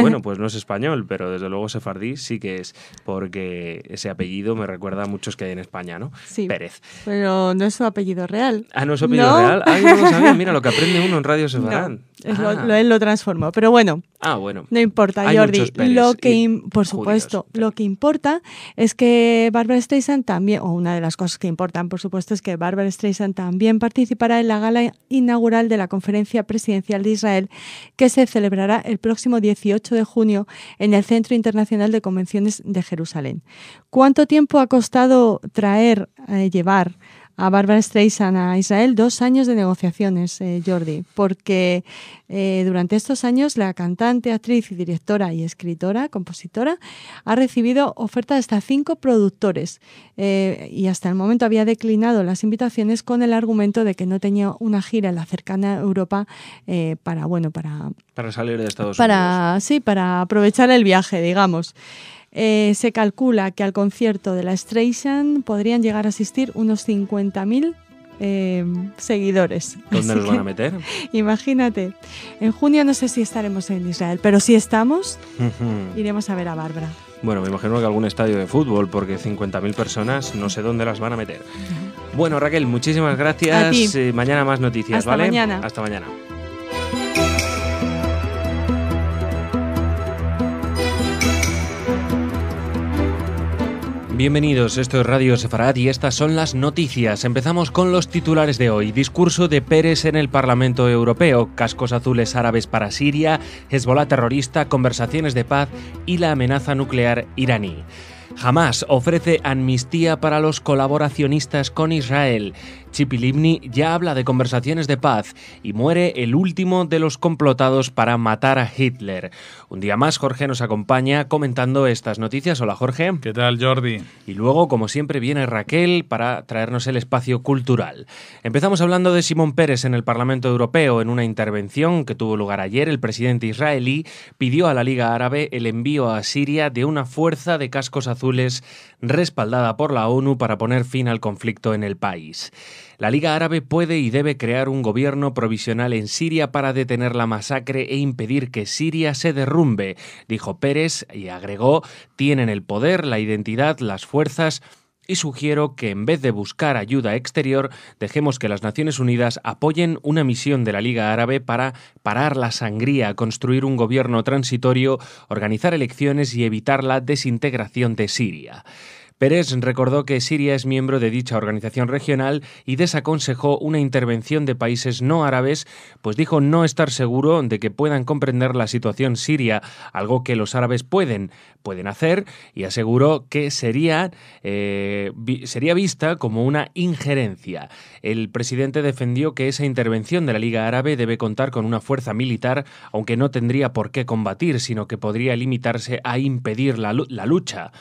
S2: Bueno, pues no es español, pero desde luego sefardí sí que es, porque ese apellido me recuerda a muchos que hay en España, ¿no?
S4: Sí,
S2: Pérez.
S4: Pero no es su apellido real.
S2: Ah, ¿no es su apellido real? Ay, no lo sabía. Mira, lo que aprende uno en Radio Sefardí.
S4: Él lo transformó, pero bueno.
S2: Bueno.
S4: No importa,
S2: Hay
S4: Jordi.
S2: muchos Pérez
S4: Por supuesto,
S2: judíos,
S4: lo que importa es que Bárbara Streisand también, o una de las cosas que importan, por supuesto, es que Bárbara Streisand también participará en la gala inaugural de la Conferencia Presidencial de Israel, que se celebrará el próximo 18 de junio en el Centro Internacional de Convenciones de Jerusalén. ¿Cuánto tiempo ha costado llevar a Bárbara Streisand a Israel? 2 años de negociaciones, Jordi, porque durante estos años la cantante, actriz, directora y escritora, compositora, ha recibido ofertas de hasta 5 productores y hasta el momento había declinado las invitaciones con el argumento de que no tenía una gira en la cercana Europa
S2: para salir de Estados Unidos.
S4: Sí, para aprovechar el viaje, digamos. Se calcula que al concierto de la Streisand podrían llegar a asistir unos 50.000 seguidores.
S2: ¿Dónde nos van a meter?
S4: Imagínate. En junio no sé si estaremos en Israel, pero si estamos, iremos a ver a Bárbara.
S2: Bueno, me imagino que algún estadio de fútbol, porque 50.000 personas no sé dónde las van a meter. Bueno, Raquel, muchísimas gracias.
S4: A ti.
S2: Mañana más noticias,
S4: Hasta
S2: ¿vale?
S4: mañana.
S2: Hasta mañana. Bienvenidos, esto es Radio Sefarad y estas son las noticias. Empezamos con los titulares de hoy. Discurso de Pérez en el Parlamento Europeo, cascos azules árabes para Siria, Hezbollah terrorista, conversaciones de paz y la amenaza nuclear iraní. Hamás ofrece amnistía para los colaboracionistas con Israel. Tzipi Livni ya habla de conversaciones de paz y muere el último de los complotados para matar a Hitler. Un día más, Jorge nos acompaña comentando estas noticias. Hola, Jorge.
S3: ¿Qué tal, Jordi?
S2: Y luego, como siempre, viene Raquel para traernos el espacio cultural. Empezamos hablando de Shimon Peres en el Parlamento Europeo. En una intervención que tuvo lugar ayer, el presidente israelí pidió a la Liga Árabe el envío a Siria de una fuerza de cascos azules respaldada por la ONU para poner fin al conflicto en el país. La Liga Árabe puede y debe crear un gobierno provisional en Siria para detener la masacre e impedir que Siria se derrumbe, dijo Peres, y agregó: tienen el poder, la identidad, las fuerzas, y sugiero que en vez de buscar ayuda exterior, dejemos que las Naciones Unidas apoyen una misión de la Liga Árabe para parar la sangría, construir un gobierno transitorio, organizar elecciones y evitar la desintegración de Siria. Peres recordó que Siria es miembro de dicha organización regional y desaconsejó una intervención de países no árabes, pues dijo no estar seguro de que puedan comprender la situación siria, algo que los árabes pueden hacer, y aseguró que sería vista como una injerencia. El presidente defendió que esa intervención de la Liga Árabe debe contar con una fuerza militar, aunque no tendría por qué combatir, sino que podría limitarse a impedir la lucha.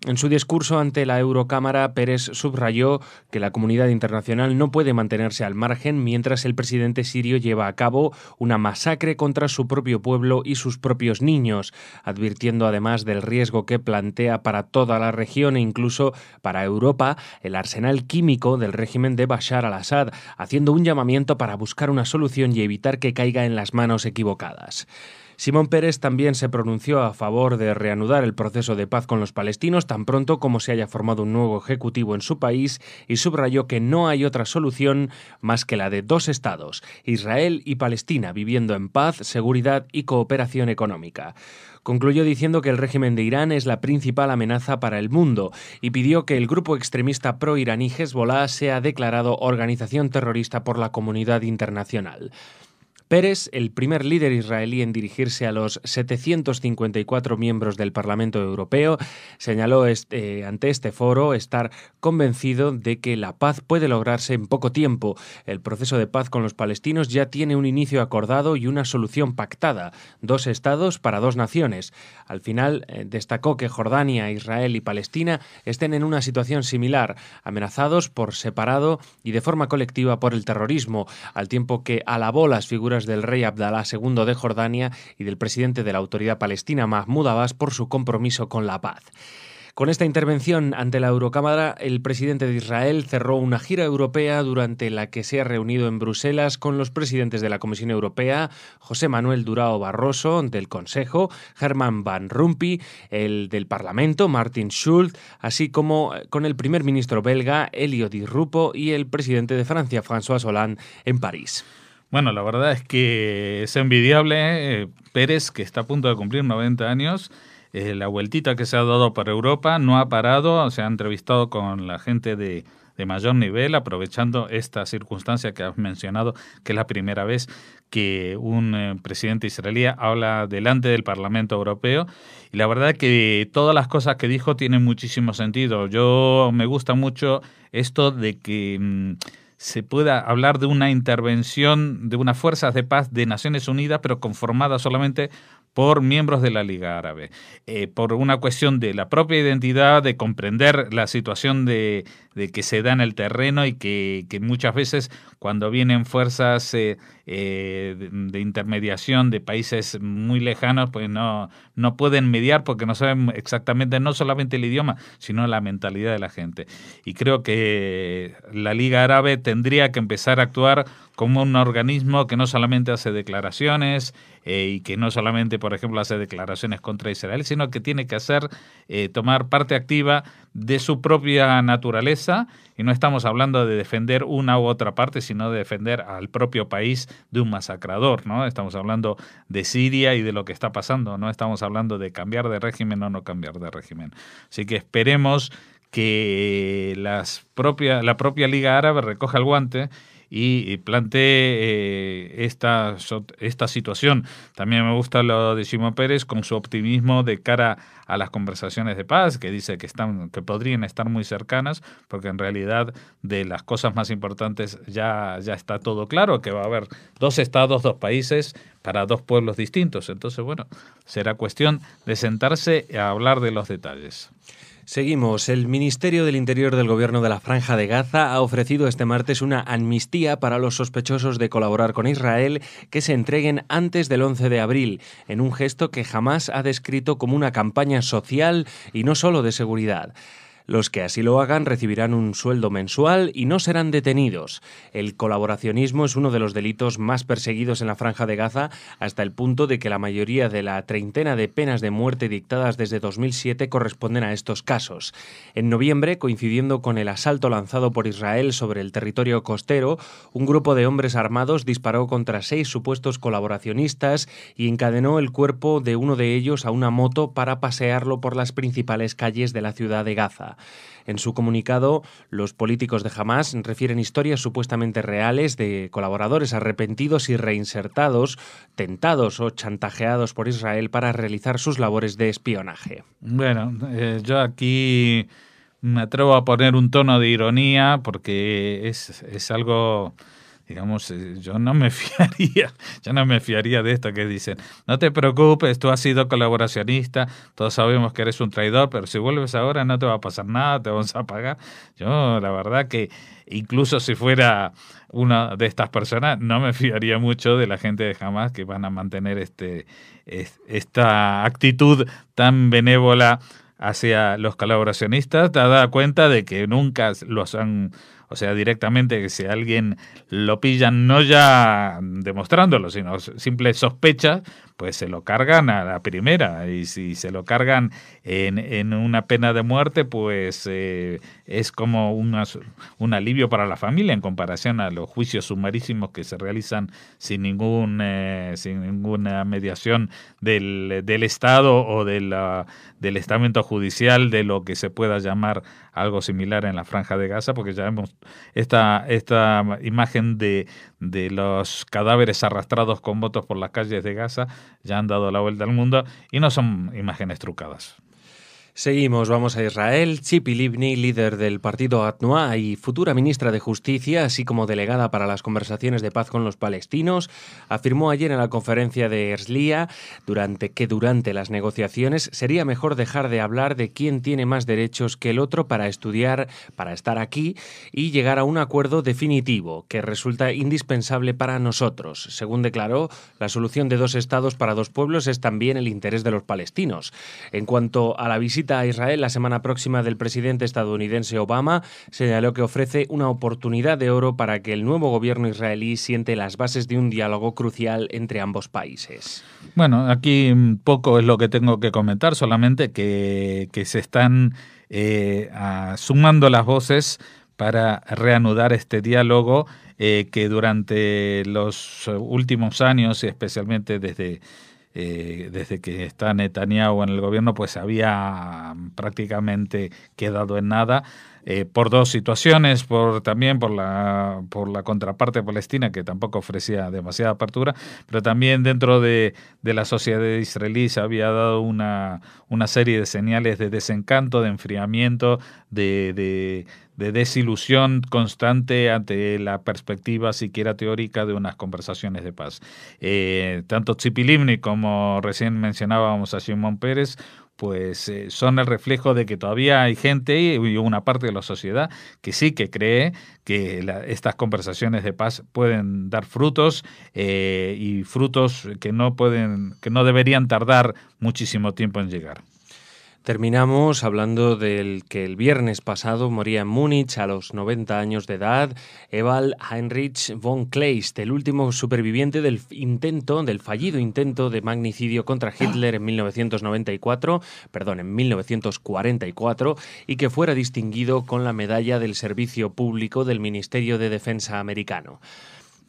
S2: En su discurso ante la Eurocámara, Peres subrayó que la comunidad internacional no puede mantenerse al margen mientras el presidente sirio lleva a cabo una masacre contra su propio pueblo y sus propios niños, advirtiendo además del riesgo que plantea para toda la región e incluso para Europa el arsenal químico del régimen de Bashar al-Assad, haciendo un llamamiento para buscar una solución y evitar que caiga en las manos equivocadas. Shimon Peres también se pronunció a favor de reanudar el proceso de paz con los palestinos tan pronto como se haya formado un nuevo ejecutivo en su país y subrayó que no hay otra solución más que la de dos estados, Israel y Palestina, viviendo en paz, seguridad y cooperación económica. Concluyó diciendo que el régimen de Irán es la principal amenaza para el mundo y pidió que el grupo extremista pro-iraní Hezbollah sea declarado organización terrorista por la comunidad internacional. Peres, el primer líder israelí en dirigirse a los 754 miembros del Parlamento Europeo, señaló ante este foro estar convencido de que la paz puede lograrse en poco tiempo. El proceso de paz con los palestinos ya tiene un inicio acordado y una solución pactada: dos estados para dos naciones. Al final, destacó que Jordania, Israel y Palestina estén en una situación similar, amenazados por separado y de forma colectiva por el terrorismo, al tiempo que alabó las figuras del rey Abdalá II de Jordania y del presidente de la Autoridad Palestina Mahmoud Abbas por su compromiso con la paz. Con esta intervención ante la Eurocámara, el presidente de Israel cerró una gira europea durante la que se ha reunido en Bruselas con los presidentes de la Comisión Europea, José Manuel Durão Barroso, del Consejo, Herman Van Rompuy, el del Parlamento, Martin Schulz, así como con el primer ministro belga, Elio Di Rupo, y el presidente de Francia, François Hollande, en París.
S3: Bueno, la verdad es que es envidiable Peres, que está a punto de cumplir 90 años. La vueltita que se ha dado para Europa no ha parado. Se ha entrevistado con la gente de mayor nivel, aprovechando esta circunstancia que has mencionado, que es la primera vez que un presidente israelí habla delante del Parlamento Europeo. Y la verdad que todas las cosas que dijo tienen muchísimo sentido. Me gusta mucho esto de que se pueda hablar de una intervención de unas fuerzas de paz de Naciones Unidas, pero conformadas solamente por miembros de la Liga Árabe, por una cuestión de la propia identidad, de comprender la situación de que se da en el terreno y que muchas veces cuando vienen fuerzas de intermediación de países muy lejanos, pues no pueden mediar porque no saben exactamente no solamente el idioma, sino la mentalidad de la gente. Y creo que la Liga Árabe tendría que empezar a actuar como un organismo que no solamente hace declaraciones y que no solamente, por ejemplo, hace declaraciones contra Israel, sino que tiene que tomar parte activa de su propia naturaleza, y no estamos hablando de defender una u otra parte, sino de defender al propio país de un masacrador, ¿no? Estamos hablando de Siria y de lo que está pasando, no estamos hablando de cambiar de régimen o no cambiar de régimen. Así que esperemos que la propia Liga Árabe recoja el guante y plantee esta situación. También me gusta lo de Shimon Peres con su optimismo de cara a las conversaciones de paz, que dice que podrían estar muy cercanas, porque en realidad de las cosas más importantes ya está todo claro, que va a haber 2 estados, 2 países para 2 pueblos distintos. Entonces, bueno, será cuestión de sentarse a hablar de los detalles.
S2: Seguimos. El Ministerio del Interior del Gobierno de la Franja de Gaza ha ofrecido este martes una amnistía para los sospechosos de colaborar con Israel que se entreguen antes del 11 de abril, en un gesto que Hamás ha descrito como una campaña social y no solo de seguridad. Los que así lo hagan recibirán un sueldo mensual y no serán detenidos. El colaboracionismo es uno de los delitos más perseguidos en la Franja de Gaza, hasta el punto de que la mayoría de la treintena de penas de muerte dictadas desde 2007 corresponden a estos casos. En noviembre, coincidiendo con el asalto lanzado por Israel sobre el territorio costero, un grupo de hombres armados disparó contra 6 supuestos colaboracionistas y encadenó el cuerpo de uno de ellos a una moto para pasearlo por las principales calles de la ciudad de Gaza. En su comunicado, los políticos de Hamás refieren historias supuestamente reales de colaboradores arrepentidos y reinsertados, tentados o chantajeados por Israel para realizar sus labores de espionaje.
S3: Bueno, yo aquí me atrevo a poner un tono de ironía porque es algo... Digamos, yo no me fiaría de esto que dicen. No te preocupes, tú has sido colaboracionista, todos sabemos que eres un traidor, pero si vuelves ahora no te va a pasar nada, te vamos a pagar. Yo, la verdad que incluso si fuera una de estas personas, no me fiaría mucho de la gente de Hamás que van a mantener esta actitud tan benévola hacia los colaboracionistas, dada cuenta de que nunca los han... O sea, directamente que si alguien lo pillan, no ya demostrándolo, sino simple sospecha, pues se lo cargan a la primera. Y si se lo cargan en una pena de muerte, pues es como un alivio para la familia en comparación a los juicios sumarísimos que se realizan sin ninguna mediación del Estado o del estamento judicial de lo que se pueda llamar algo similar en la Franja de Gaza, porque ya vemos esta imagen de los cadáveres arrastrados con motos por las calles de Gaza, ya han dado la vuelta al mundo y no son imágenes trucadas.
S2: Seguimos, vamos a Israel. Tzipi Livni, líder del partido Atnoa y futura ministra de Justicia, así como delegada para las conversaciones de paz con los palestinos, afirmó ayer en la conferencia de Herzliya durante las negociaciones sería mejor dejar de hablar de quién tiene más derechos que el otro para estudiar, para estar aquí y llegar a un acuerdo definitivo que resulta indispensable para nosotros. Según declaró, la solución de 2 estados para 2 pueblos es también el interés de los palestinos. En cuanto a la visita a Israel la semana próxima del presidente estadounidense Obama, señaló que ofrece una oportunidad de oro para que el nuevo gobierno israelí siente las bases de un diálogo crucial entre ambos países.
S3: Bueno, aquí un poco es lo que tengo que comentar, solamente que se están sumando las voces para reanudar este diálogo que durante los últimos años, y especialmente desde que está Netanyahu en el gobierno, pues había prácticamente quedado en nada, por 2 situaciones, también por la contraparte palestina, que tampoco ofrecía demasiada apertura, pero también dentro de la sociedad israelí se había dado una serie de señales de desencanto, de enfriamiento, de desilusión constante ante la perspectiva siquiera teórica de unas conversaciones de paz. Tanto Tzipi Livni como recién mencionábamos a Shimon Peres, pues son el reflejo de que todavía hay gente y una parte de la sociedad que sí que cree que estas conversaciones de paz pueden dar frutos y frutos que no deberían tardar muchísimo tiempo en llegar.
S2: Terminamos hablando del que el viernes pasado moría en Múnich a los 90 años de edad Ewald Heinrich von Kleist, el último superviviente del fallido intento de magnicidio contra Hitler en 1944, y que fuera distinguido con la medalla del Servicio Público del Ministerio de Defensa americano.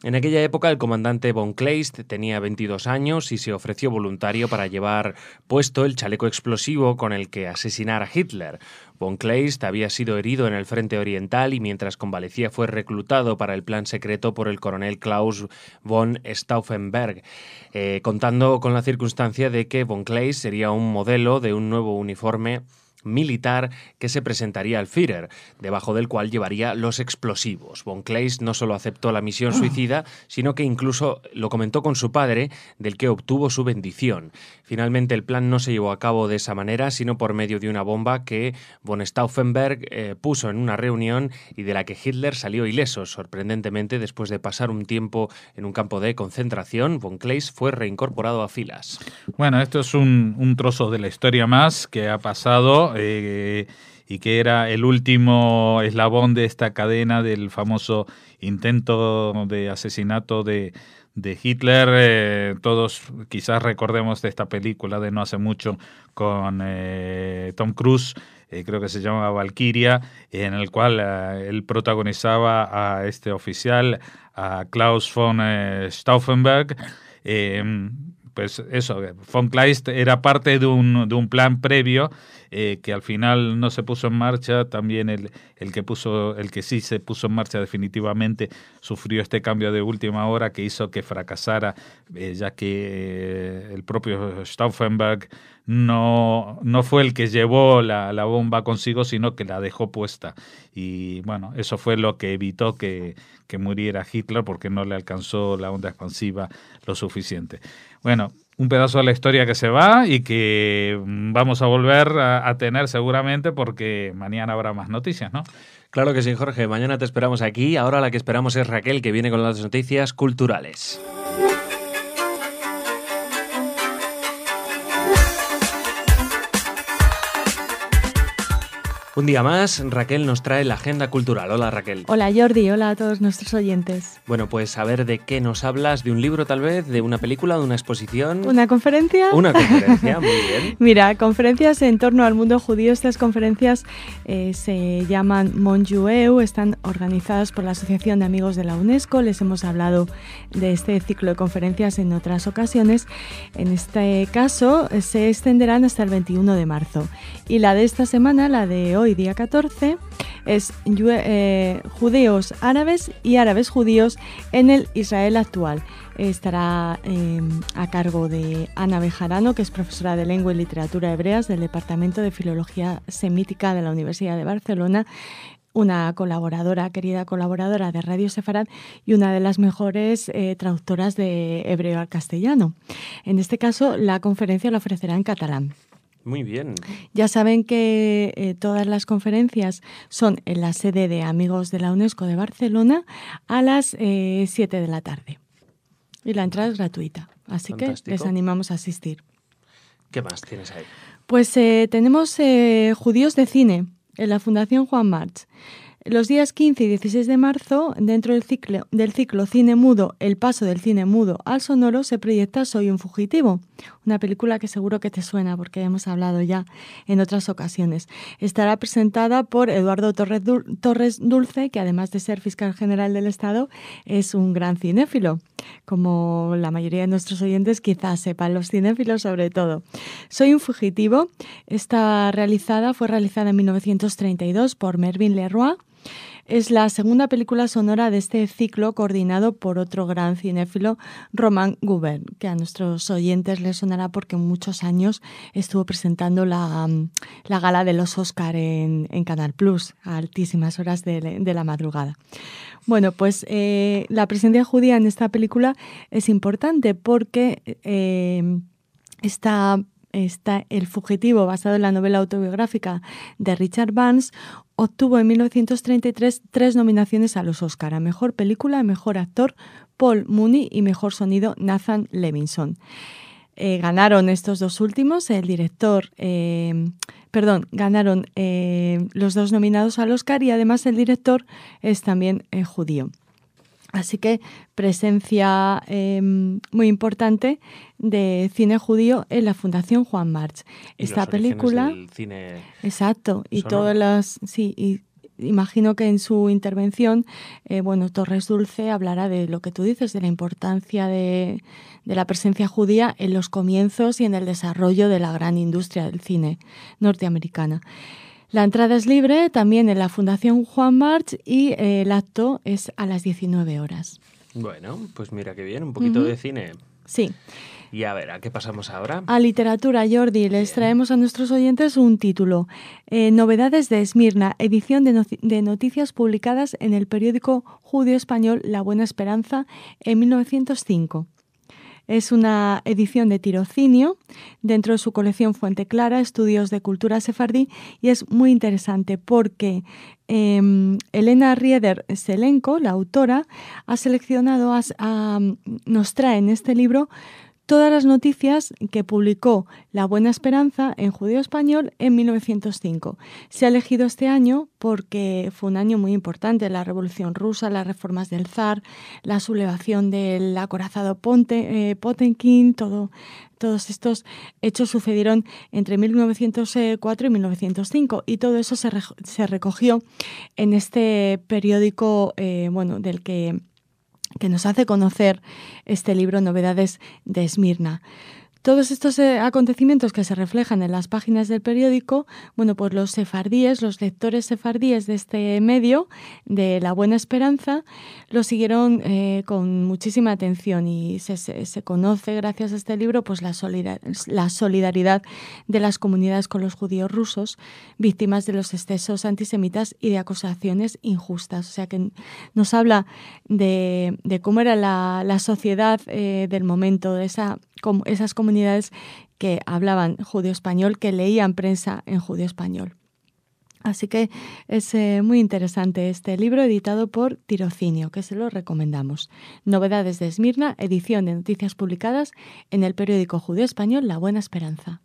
S2: En aquella época el comandante von Kleist tenía 22 años y se ofreció voluntario para llevar puesto el chaleco explosivo con el que asesinar a Hitler. Von Kleist había sido herido en el frente oriental y mientras convalecía fue reclutado para el plan secreto por el coronel Klaus von Stauffenberg, contando con la circunstancia de que von Kleist sería un modelo de un nuevo uniforme militar que se presentaría al Führer, debajo del cual llevaría los explosivos. Von Kleist no solo aceptó la misión suicida, sino que incluso lo comentó con su padre, del que obtuvo su bendición. Finalmente el plan no se llevó a cabo de esa manera, sino por medio de una bomba que von Stauffenberg puso en una reunión y de la que Hitler salió ileso. Sorprendentemente, después de pasar un tiempo en un campo de concentración, von Kleist fue reincorporado a filas.
S3: Bueno, esto es un trozo de la historia más que ha pasado y que era el último eslabón de esta cadena del famoso intento de asesinato de Hitler. Todos quizás recordemos de esta película de no hace mucho con Tom Cruise, creo que se llama Valkyria, en el cual él protagonizaba a este oficial, a Klaus von Stauffenberg. Pues eso, von Kleist era parte de un plan previo que al final no se puso en marcha. También el que sí se puso en marcha definitivamente sufrió este cambio de última hora que hizo que fracasara, ya que el propio Stauffenberg no fue el que llevó la bomba consigo, sino que la dejó puesta. Y bueno, eso fue lo que evitó que muriera Hitler, porque no le alcanzó la onda expansiva lo suficiente. Bueno, un pedazo de la historia que se va y que vamos a volver a tener seguramente, porque mañana habrá más noticias, ¿no?
S2: Claro que sí, Jorge. Mañana te esperamos aquí. Ahora la que esperamos es Raquel, que viene con las noticias culturales. Un día más, Raquel nos trae la agenda cultural. Hola, Raquel.
S4: Hola, Jordi. Hola a todos nuestros oyentes.
S2: Bueno, pues a ver de qué nos hablas, de un libro tal vez, de una película, de una exposición.
S4: ¿Una conferencia?
S2: Una conferencia, muy bien.
S4: Mira, conferencias en torno al mundo judío. Estas conferencias se llaman Monjueu, están organizadas por la Asociación de Amigos de la UNESCO. Les hemos hablado de este ciclo de conferencias en otras ocasiones. En este caso se extenderán hasta el 21 de marzo. Y la de esta semana, la de hoy, día 14, es judíos árabes y árabes judíos en el Israel actual. Estará a cargo de Ana Bejarano, que es profesora de Lengua y Literatura Hebreas del Departamento de Filología Semítica de la Universidad de Barcelona, una querida colaboradora de Radio Sefarad y una de las mejores traductoras de hebreo al castellano. En este caso, la conferencia la ofrecerá en catalán.
S2: Muy bien.
S4: Ya saben que todas las conferencias son en la sede de Amigos de la UNESCO de Barcelona a las 7 de la tarde. Y la entrada es gratuita, así Fantástico. Que les animamos a asistir.
S2: ¿Qué más tienes ahí?
S4: Pues tenemos Judíos de Cine en la Fundación Juan March. Los días 15 y 16 de marzo, dentro del ciclo Cine Mudo, el paso del cine mudo al sonoro, se proyecta Soy un fugitivo, una película que seguro que te suena porque hemos hablado ya en otras ocasiones. Estará presentada por Eduardo Torres Dulce, que además de ser fiscal general del Estado, es un gran cinéfilo. Como la mayoría de nuestros oyentes quizás sepan, los cinéfilos sobre todo. Soy un fugitivo fue realizada en 1932 por Mervyn LeRoy. Es la segunda película sonora de este ciclo, coordinado por otro gran cinéfilo, Romain Gubern, que a nuestros oyentes les sonará porque muchos años estuvo presentando la gala de los Oscar en Canal Plus, a altísimas horas de la madrugada. Bueno, pues la presencia judía en esta película es importante porque está El fugitivo, basado en la novela autobiográfica de Richard Barnes, obtuvo en 1933 3 nominaciones a los Oscar: a Mejor Película, Mejor Actor Paul Mooney y Mejor Sonido Nathan Levinson. Ganaron estos dos últimos, ganaron los dos nominados al Oscar, y además el director es también judío. Así que presencia muy importante de cine judío en la Fundación Juan March.
S2: Y
S4: esta
S2: los
S4: película,
S2: del cine
S4: exacto, y
S2: sonoro.
S4: todas las imagino que en su intervención, Torres Dulce hablará de lo que tú dices, de la importancia de la presencia judía en los comienzos y en el desarrollo de la gran industria del cine norteamericana. La entrada es libre también en la Fundación Juan March y el acto es a las 19 horas.
S2: Bueno, pues mira qué bien, un poquito de cine.
S4: Sí.
S2: Y a ver, ¿a qué pasamos ahora?
S4: A literatura, Jordi. Les traemos a nuestros oyentes un título. Novedades de Esmirna, edición de noticias publicadas en el periódico judío español La Buena Esperanza en 1905. Es una edición de tirocinio dentro de su colección Fuente Clara, Estudios de Cultura Sefardí, y es muy interesante porque Elena Rieder Selenko, la autora, ha seleccionado, nos trae en este libro todas las noticias que publicó La Buena Esperanza en Judío Español en 1905. Se ha elegido este año porque fue un año muy importante: la Revolución Rusa, las reformas del zar, la sublevación del acorazado Potemkin, todos estos hechos sucedieron entre 1904 y 1905 y todo eso se recogió en este periódico del que nos hace conocer este libro, Novedades de Esmirna. Todos estos acontecimientos que se reflejan en las páginas del periódico, pues los sefardíes, los lectores sefardíes de este medio, de La Buena Esperanza, lo siguieron con muchísima atención y se conoce, gracias a este libro, pues la solidaridad de las comunidades con los judíos rusos, víctimas de los excesos antisemitas y de acusaciones injustas. O sea que nos habla de cómo era la sociedad del momento, de esas comunidades que hablaban judío español, que leían prensa en judío español. Así que es muy interesante este libro, editado por Tirocinio, que se lo recomendamos. Novedades de Esmirna, edición de noticias publicadas en el periódico judío español La Buena Esperanza.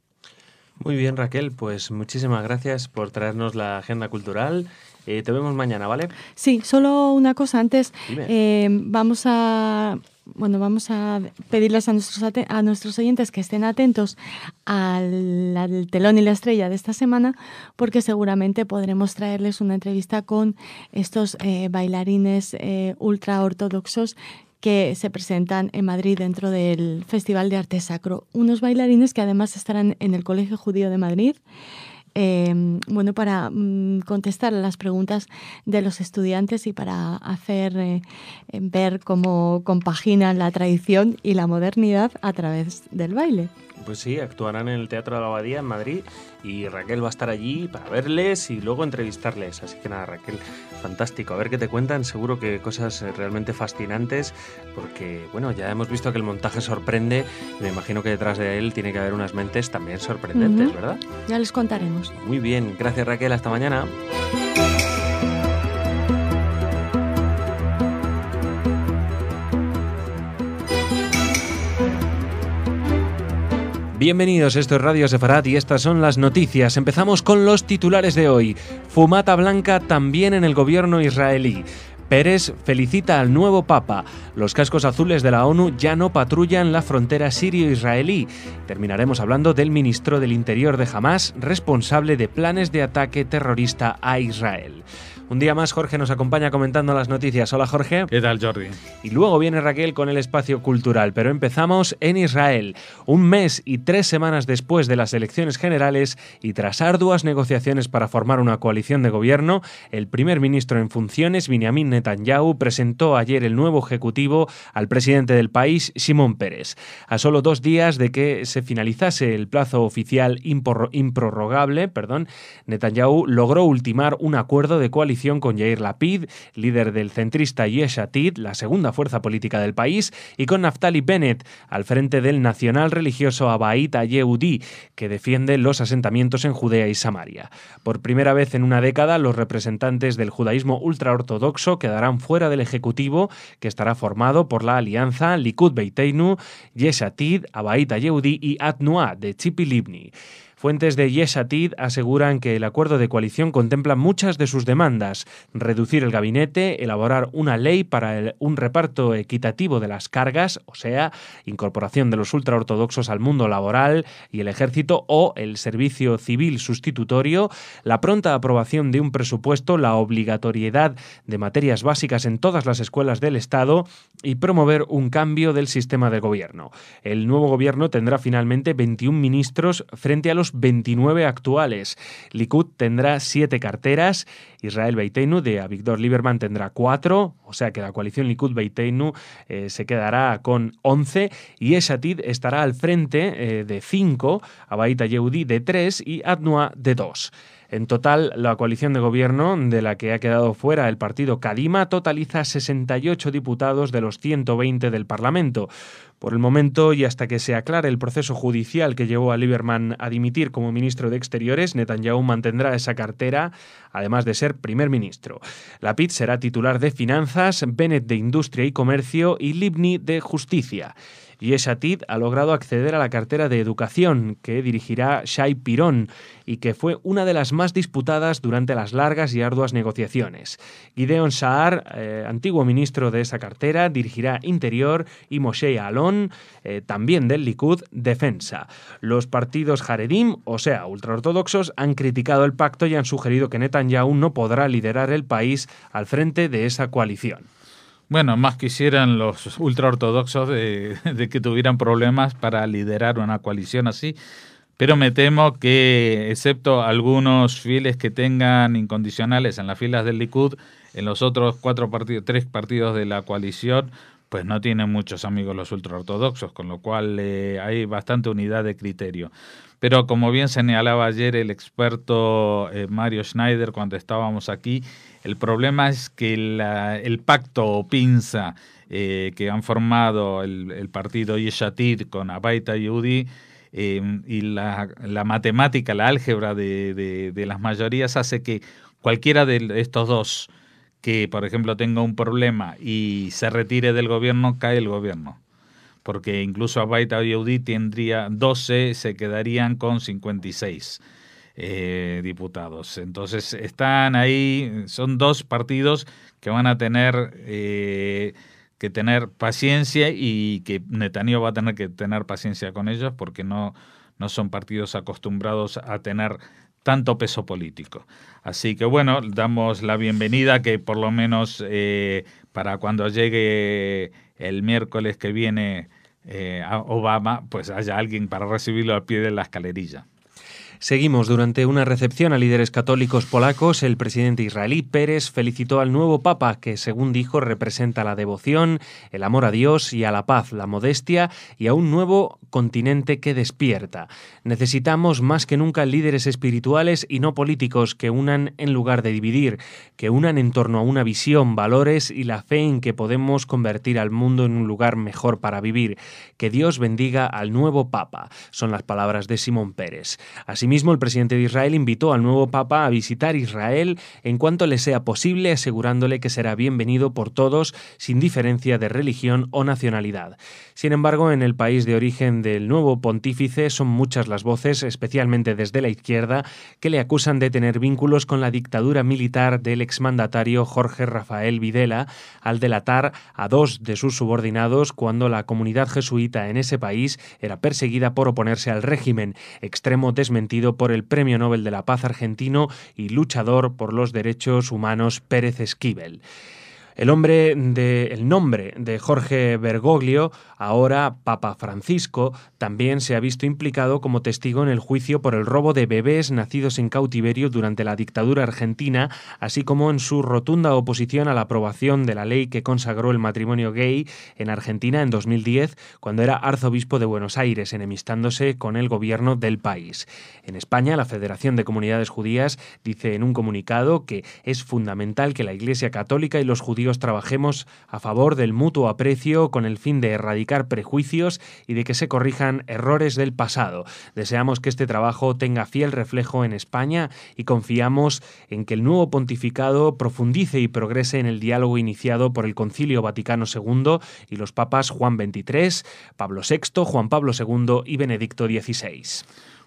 S2: Muy bien, Raquel, pues muchísimas gracias por traernos la agenda cultural. Te vemos mañana, ¿vale?
S4: Sí, solo una cosa antes. Vamos a pedirles a nuestros oyentes que estén atentos al telón y la estrella de esta semana, porque seguramente podremos traerles una entrevista con estos bailarines ultraortodoxos que se presentan en Madrid dentro del Festival de Arte Sacro. Unos bailarines que además estarán en el Colegio Judío de Madrid, para contestar a las preguntas de los estudiantes y para hacer ver cómo compaginan la tradición y la modernidad a través del baile.
S2: Pues sí, actuarán en el Teatro de la Abadía en Madrid y Raquel va a estar allí para verles y luego entrevistarles. Así que nada, Raquel, fantástico. A ver qué te cuentan, seguro que cosas realmente fascinantes, porque ya hemos visto que el montaje sorprende y me imagino que detrás de él tiene que haber unas mentes también sorprendentes, ¿verdad?
S4: Ya les contaremos.
S2: Muy bien, gracias Raquel, hasta mañana. Bienvenidos, esto es Radio Sefarad y estas son las noticias. Empezamos con los titulares de hoy. Fumata blanca también en el gobierno israelí. Pérez felicita al nuevo Papa. Los cascos azules de la ONU ya no patrullan la frontera sirio-israelí. Terminaremos hablando del ministro del Interior de Hamás, responsable de planes de ataque terrorista a Israel. Un día más Jorge nos acompaña comentando las noticias. Hola Jorge.
S3: ¿Qué tal, Jordi?
S2: Y luego viene Raquel con el espacio cultural, pero empezamos en Israel. Un mes y 3 semanas después de las elecciones generales y tras arduas negociaciones para formar una coalición de gobierno, el primer ministro en funciones, Benjamin Netanyahu, presentó ayer el nuevo ejecutivo al presidente del país, Shimon Peres. A solo 2 días de que se finalizase el plazo oficial improrrogable, Netanyahu logró ultimar un acuerdo de coalición con Yair Lapid, líder del centrista Yesh Atid, la segunda fuerza política del país, y con Naftali Bennett, al frente del nacional religioso Abait HaYehudi, que defiende los asentamientos en Judea y Samaria. Por primera vez en una década, los representantes del judaísmo ultraortodoxo quedarán fuera del ejecutivo, que estará formado por la alianza Likud Beiteinu, Yesh Atid, Abait HaYehudi y Atnua de Tzipi Livni. Fuentes de Yesh Atid aseguran que el acuerdo de coalición contempla muchas de sus demandas: reducir el gabinete, elaborar una ley para un reparto equitativo de las cargas, o sea, incorporación de los ultraortodoxos al mundo laboral y el ejército o el servicio civil sustitutorio, la pronta aprobación de un presupuesto, la obligatoriedad de materias básicas en todas las escuelas del Estado y promover un cambio del sistema de gobierno. El nuevo gobierno tendrá finalmente 21 ministros frente a los 29 actuales. Likud tendrá 7 carteras, Israel Beiteinu de Avigdor Lieberman tendrá 4, o sea que la coalición Likud-Beiteinu se quedará con 11, y Yesh Atid estará al frente de 5, Abait Yehudi de 3 y Atnua de 2. En total, la coalición de gobierno, de la que ha quedado fuera el partido Kadima, totaliza 68 diputados de los 120 del Parlamento. Por el momento, y hasta que se aclare el proceso judicial que llevó a Lieberman a dimitir como ministro de Exteriores, Netanyahu mantendrá esa cartera, además de ser primer ministro. Lapid será titular de Finanzas, Bennett de Industria y Comercio y Libni de Justicia. Yesh Atid ha logrado acceder a la cartera de Educación, que dirigirá Shai Pirón, y que fue una de las más disputadas durante las largas y arduas negociaciones. Gideon Saar, antiguo ministro de esa cartera, dirigirá Interior, y Moshe Alon, también del Likud, Defensa. Los partidos Haredim, o sea, ultraortodoxos, han criticado el pacto y han sugerido que Netanyahu no podrá liderar el país al frente de esa coalición.
S3: Bueno, más quisieran los ultraortodoxos de que tuvieran problemas para liderar una coalición así, pero me temo que, excepto algunos fieles que tengan incondicionales en las filas del Likud, en los otros 3 partidos de la coalición, pues no tienen muchos amigos los ultraortodoxos, con lo cual hay bastante unidad de criterio. Pero como bien señalaba ayer el experto Mario Schneider cuando estábamos aquí, el problema es que el pacto o pinza que han formado el partido Yesh Atid con Abait Yehudi y la matemática, la álgebra de las mayorías hace que cualquiera de estos dos que, por ejemplo, tenga un problema y se retire del gobierno, cae el gobierno. Porque incluso Abait Yehudi tendría 12, se quedarían con 56 diputados. Entonces están ahí, son 2 partidos que van a tener que tener paciencia, y que Netanyahu va a tener que tener paciencia con ellos porque no son partidos acostumbrados a tener tanto peso político. Así que bueno, damos la bienvenida que por lo menos para cuando llegue el miércoles que viene a Obama, pues haya alguien para recibirlo al pie de la escalerilla.
S2: Seguimos. Durante una recepción a líderes católicos polacos, el presidente israelí Pérez felicitó al nuevo Papa, que según dijo representa la devoción, el amor a Dios y a la paz, la modestia y a un nuevo continente que despierta. Necesitamos más que nunca líderes espirituales y no políticos que unan en lugar de dividir, que unan en torno a una visión, valores y la fe en que podemos convertir al mundo en un lugar mejor para vivir. Que Dios bendiga al nuevo Papa, son las palabras de Simón Pérez. Asimismo, el presidente de Israel invitó al nuevo Papa a visitar Israel en cuanto le sea posible, asegurándole que será bienvenido por todos, sin diferencia de religión o nacionalidad. Sin embargo, en el país de origen del nuevo pontífice son muchas las voces, especialmente desde la izquierda, que le acusan de tener vínculos con la dictadura militar del exmandatario Jorge Rafael Videla, al delatar a 2 de sus subordinados cuando la comunidad jesuita en ese país era perseguida por oponerse al régimen, extremo desmentido por el Premio Nobel de la Paz argentino y luchador por los derechos humanos Pérez Esquivel. El nombre de Jorge Bergoglio, ahora Papa Francisco, también se ha visto implicado como testigo en el juicio por el robo de bebés nacidos en cautiverio durante la dictadura argentina, así como en su rotunda oposición a la aprobación de la ley que consagró el matrimonio gay en Argentina en 2010, cuando era arzobispo de Buenos Aires, enemistándose con el gobierno del país. En España, la Federación de Comunidades Judías dice en un comunicado que es fundamental que la Iglesia Católica y los judíos trabajemos a favor del mutuo aprecio con el fin de erradicar prejuicios y de que se corrijan errores del pasado. Deseamos que este trabajo tenga fiel reflejo en España y confiamos en que el nuevo pontificado profundice y progrese en el diálogo iniciado por el Concilio Vaticano II y los papas Juan XXIII, Pablo VI, Juan Pablo II y Benedicto XVI.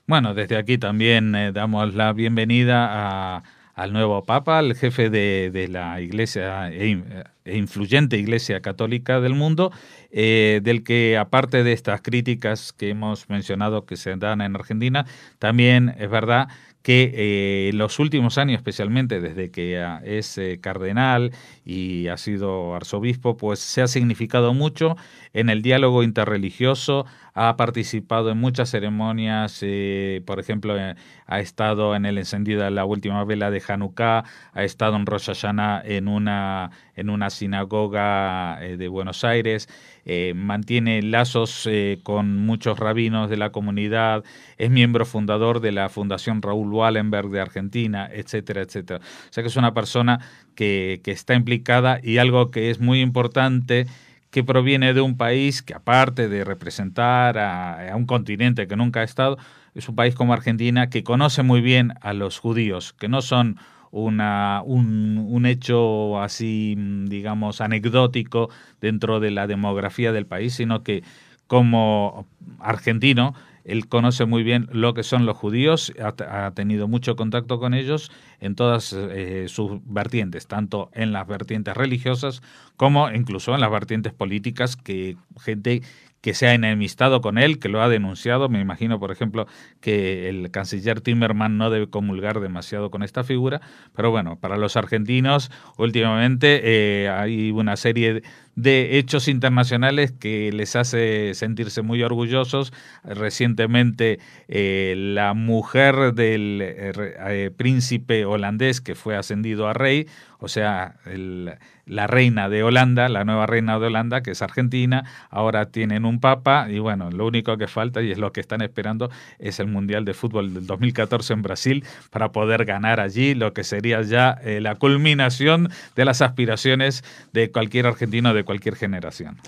S3: Bueno, desde aquí también damos la bienvenida al nuevo Papa, al jefe de la Iglesia e influyente Iglesia Católica del mundo, del que, aparte de estas críticas que hemos mencionado que se dan en Argentina, también es verdad que en los últimos años, especialmente desde que es cardenal y ha sido arzobispo, pues se ha significado mucho en el diálogo interreligioso, ha participado en muchas ceremonias, por ejemplo, ha estado en el encendido de la última vela de Hanukkah, ha estado en Rosh Hashanah en una sinagoga de Buenos Aires, mantiene lazos con muchos rabinos de la comunidad, es miembro fundador de la Fundación Raúl Wallenberg de Argentina, etcétera, etcétera. O sea que es una persona que está implicada, y algo que es muy importante, que proviene de un país que, aparte de representar a un continente que nunca ha estado, es un país como Argentina que conoce muy bien a los judíos, que no son un hecho así, digamos, anecdótico dentro de la demografía del país, sino que como argentino él conoce muy bien lo que son los judíos, ha tenido mucho contacto con ellos en todas sus vertientes, tanto en las vertientes religiosas como incluso en las vertientes políticas, que gente que se ha enemistado con él, que lo ha denunciado. Me imagino, por ejemplo, que el canciller Timerman no debe comulgar demasiado con esta figura, pero bueno, para los argentinos últimamente hay una serie de hechos internacionales que les hace sentirse muy orgullosos. Recientemente la mujer del príncipe holandés, que fue ascendido a rey, o sea, la reina de Holanda, la nueva reina de Holanda, que es argentina, ahora tienen un papa, y bueno, lo único que falta, y es lo que están esperando, es el Mundial de Fútbol del 2014 en Brasil, para poder ganar allí, lo que sería ya la culminación de las aspiraciones de cualquier argentino de cualquier generación.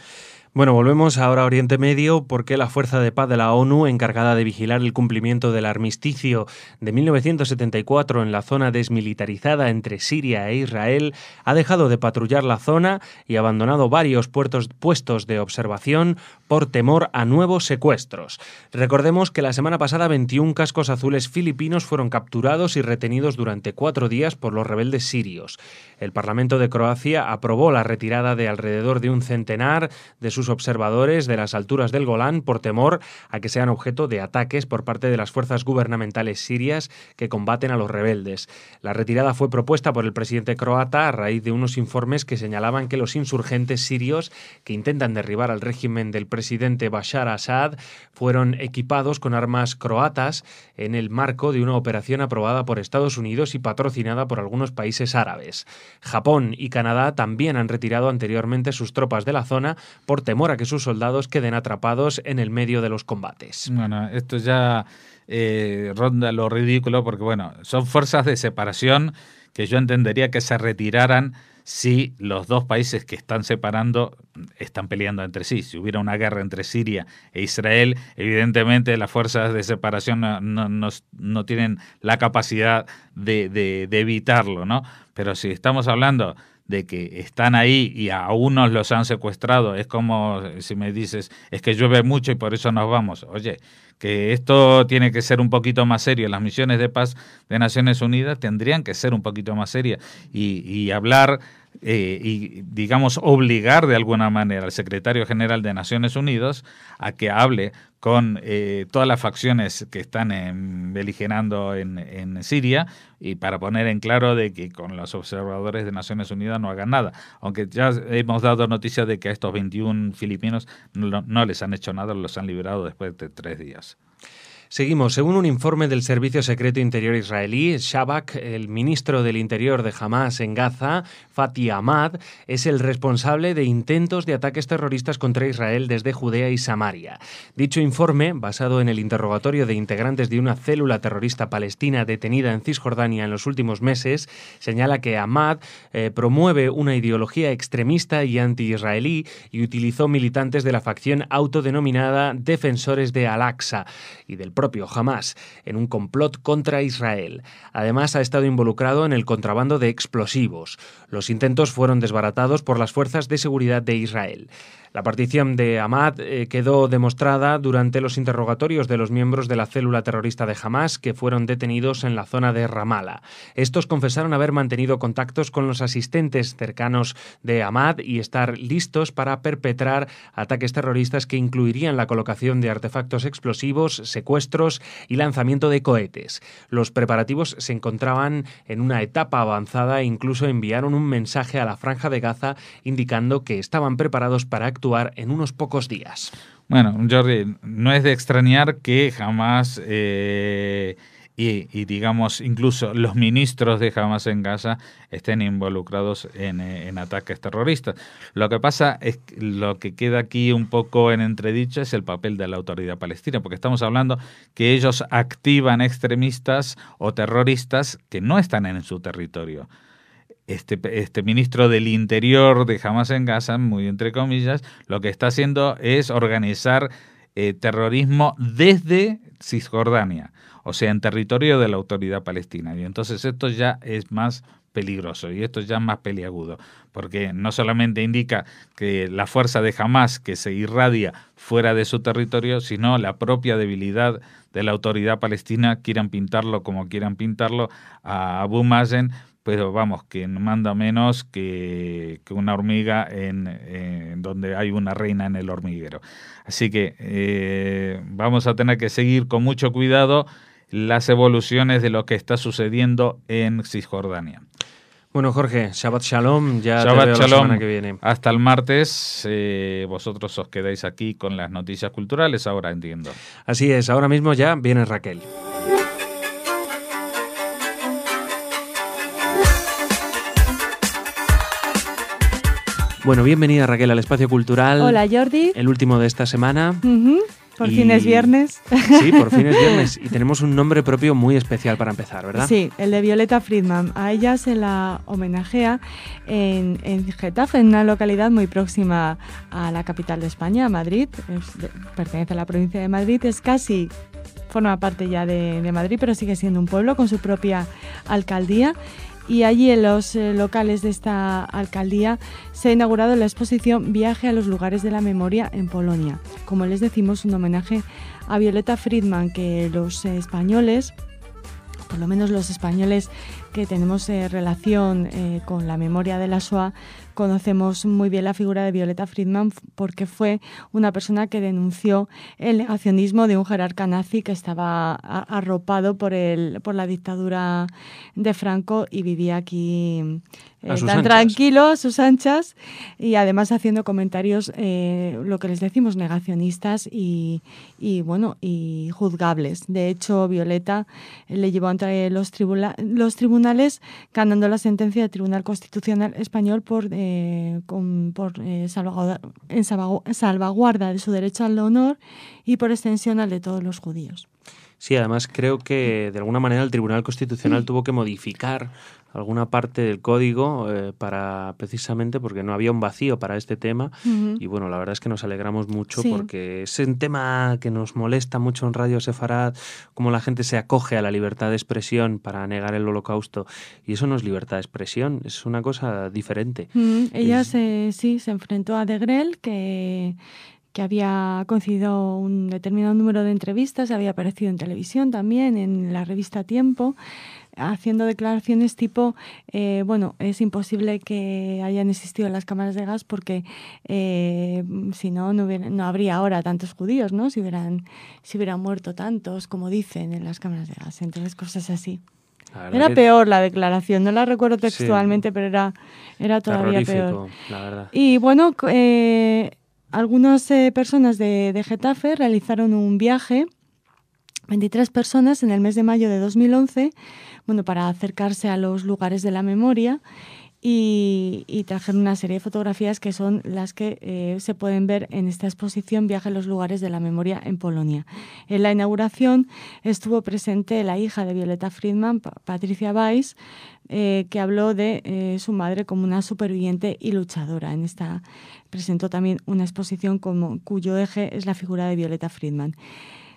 S2: Bueno, volvemos ahora a Oriente Medio, porque la Fuerza de Paz de la ONU, encargada de vigilar el cumplimiento del armisticio de 1974 en la zona desmilitarizada entre Siria e Israel, ha dejado de patrullar la zona y abandonado varios puestos de observación por temor a nuevos secuestros. Recordemos que la semana pasada 21 cascos azules filipinos fueron capturados y retenidos durante 4 días por los rebeldes sirios. El Parlamento de Croacia aprobó la retirada de alrededor de un centenar de sus observadores de las alturas del Golán por temor a que sean objeto de ataques por parte de las fuerzas gubernamentales sirias que combaten a los rebeldes. La retirada fue propuesta por el presidente croata a raíz de unos informes que señalaban que los insurgentes sirios que intentan derribar al régimen del presidente Bashar Assad fueron equipados con armas croatas en el marco de una operación aprobada por Estados Unidos y patrocinada por algunos países árabes. Japón y Canadá también han retirado anteriormente sus tropas de la zona por temor a que sus soldados queden atrapados en el medio de los combates.
S3: Bueno, esto ya ronda lo ridículo, porque bueno, son fuerzas de separación que yo entendería que se retiraran si los dos países que están separando están peleando entre sí. Si hubiera una guerra entre Siria e Israel, evidentemente las fuerzas de separación no tienen la capacidad de evitarlo, ¿no? Pero si estamos hablando de que están ahí y a unos los han secuestrado, es como si me dices, es que llueve mucho y por eso nos vamos. Oye, que esto tiene que ser un poquito más serio. Las misiones de paz de Naciones Unidas tendrían que ser un poquito más serias y hablar y, digamos, obligar de alguna manera al secretario general de Naciones Unidas a que hable con todas las facciones que están beligerando en Siria, y para poner en claro de que con los observadores de Naciones Unidas no hagan nada. Aunque ya hemos dado noticias de que a estos 21 filipinos no les han hecho nada, los han liberado después de 3 días.
S2: Seguimos. Según un informe del Servicio Secreto Interior israelí, Shabak, el ministro del Interior de Hamas en Gaza, Fati Ahmad, es el responsable de intentos de ataques terroristas contra Israel desde Judea y Samaria. Dicho informe, basado en el interrogatorio de integrantes de una célula terrorista palestina detenida en Cisjordania en los últimos meses, señala que Ahmad promueve una ideología extremista y anti-israelí y utilizó militantes de la facción autodenominada Defensores de Al-Aqsa y del propio Hamás en un complot contra Israel. Además, ha estado involucrado en el contrabando de explosivos. Los intentos fueron desbaratados por las fuerzas de seguridad de Israel. La partición de Ahmad quedó demostrada durante los interrogatorios de los miembros de la célula terrorista de Hamás que fueron detenidos en la zona de Ramala. Estos confesaron haber mantenido contactos con los asistentes cercanos de Ahmad y estar listos para perpetrar ataques terroristas que incluirían la colocación de artefactos explosivos, secuestros y lanzamiento de cohetes. Los preparativos se encontraban en una etapa avanzada e incluso enviaron un mensaje a la Franja de Gaza indicando que estaban preparados para actuar en unos pocos días.
S3: Bueno, Jordi, no es de extrañar que Hamás y digamos incluso los ministros de Hamás en Gaza estén involucrados en ataques terroristas. Lo que pasa es que lo que queda aquí un poco en entredicho es el papel de la autoridad palestina, porque estamos hablando que ellos activan extremistas o terroristas que no están en su territorio. Este ministro del Interior de Hamás en Gaza, muy entre comillas, lo que está haciendo es organizar terrorismo desde Cisjordania, o sea, en territorio de la autoridad palestina. Y entonces esto ya es más peligroso y esto ya es más peliagudo, porque no solamente indica que la fuerza de Hamás que se irradia fuera de su territorio, sino la propia debilidad de la autoridad palestina, quieran pintarlo como quieran pintarlo, a Abu Mazen, pero vamos, que manda menos que una hormiga en donde hay una reina en el hormiguero. Así que vamos a tener que seguir con mucho cuidado las evoluciones de lo que está sucediendo en Cisjordania.
S2: Bueno, Jorge, Shabbat Shalom, ya
S3: Shabbat
S2: te veo
S3: Shalom.
S2: la semana que viene.
S3: Hasta el martes, vosotros os quedáis aquí con las noticias culturales, ahora entiendo.
S2: Así es, ahora mismo ya viene Raquel. Bueno, bienvenida Raquel al Espacio Cultural.
S4: Hola Jordi.
S2: El último de esta semana.
S4: Por fin es viernes.
S2: Sí, por fin es viernes. Y tenemos un nombre propio muy especial para empezar, ¿verdad?
S4: Sí, el de Violeta Friedman. A ella se la homenajea en Getafe, en una localidad muy próxima a la capital de España, Madrid. Pertenece a la provincia de Madrid. Forma parte ya de Madrid, pero sigue siendo un pueblo con su propia alcaldía. Y allí en los locales de esta alcaldía se ha inaugurado la exposición Viaje a los lugares de la memoria en Polonia. Como les decimos, un homenaje a Violeta Friedman, que los españoles, por lo menos los españoles que tenemos relación con la memoria de la Shoah, conocemos muy bien la figura de Violeta Friedman porque fue una persona que denunció el negacionismo de un jerarca nazi que estaba arropado por la dictadura de Franco y vivía aquí tan tranquilo, a sus anchas, y además haciendo comentarios, lo que les decimos, negacionistas y juzgables. De hecho, Violeta le llevó ante los tribunales, ganando la sentencia del Tribunal Constitucional Español por salvaguarda de su derecho al honor y por extensión al de todos los judíos.
S2: Sí, además creo que de alguna manera el Tribunal Constitucional tuvo que modificar alguna parte del código para precisamente porque no había un vacío para este tema. Y bueno, la verdad es que nos alegramos mucho porque es un tema que nos molesta mucho en Radio Sefarad, cómo la gente se acoge a la libertad de expresión para negar el Holocausto, y eso no es libertad de expresión, es una cosa diferente.
S4: Ella se enfrentó a Degrelle, que había concedido un determinado número de entrevistas, había aparecido en televisión también, en la revista Tiempo, haciendo declaraciones tipo, es imposible que hayan existido las cámaras de gas porque si no habría ahora tantos judíos, ¿no? Si hubieran muerto tantos, como dicen en las cámaras de gas. Entonces, cosas así. Era peor la declaración, no la recuerdo textualmente, pero era todavía peor.
S2: La verdad.
S4: Y bueno, algunas personas de Getafe realizaron un viaje, 23 personas, en el mes de mayo de 2011, para acercarse a los lugares de la memoria y trajeron una serie de fotografías que son las que se pueden ver en esta exposición Viaje a los lugares de la memoria en Polonia. En la inauguración estuvo presente la hija de Violeta Friedman, Patricia Weiss, que habló de su madre como una superviviente y luchadora. En esta presentó también una exposición cuyo eje es la figura de Violeta Friedman.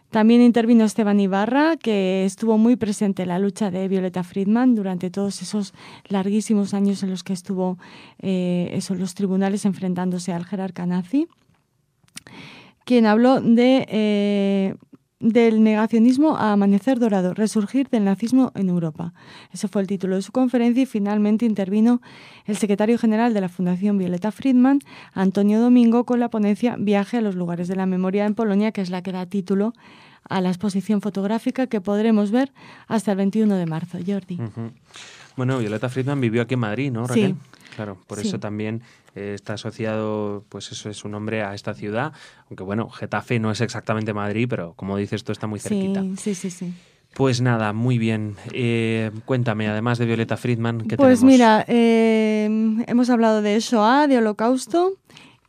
S4: También intervino Esteban Ibarra, que estuvo muy presente en la lucha de Violeta Friedman durante todos esos larguísimos años en los que estuvo en los tribunales enfrentándose al jerarca nazi, quien habló del negacionismo a amanecer dorado, resurgir del nazismo en Europa. Ese fue el título de su conferencia y finalmente intervino el secretario general de la Fundación Violeta Friedman, Antonio Domingo, con la ponencia Viaje a los lugares de la memoria en Polonia, que es la que da título a la exposición fotográfica que podremos ver hasta el 21 de marzo. Jordi.
S2: Uh-huh. Bueno, Violeta Friedman vivió aquí en Madrid, ¿no, Raquel?
S4: Sí.
S2: Claro, por
S4: Sí.
S2: eso también está asociado, pues eso es su nombre a esta ciudad, aunque bueno, Getafe no es exactamente Madrid, pero como dices tú está muy cerquita.
S4: Sí.
S2: Pues nada, muy bien. Cuéntame, además de Violeta Friedman, ¿qué
S4: Pues
S2: tenemos?
S4: mira, hemos hablado de Shoah, de Holocausto,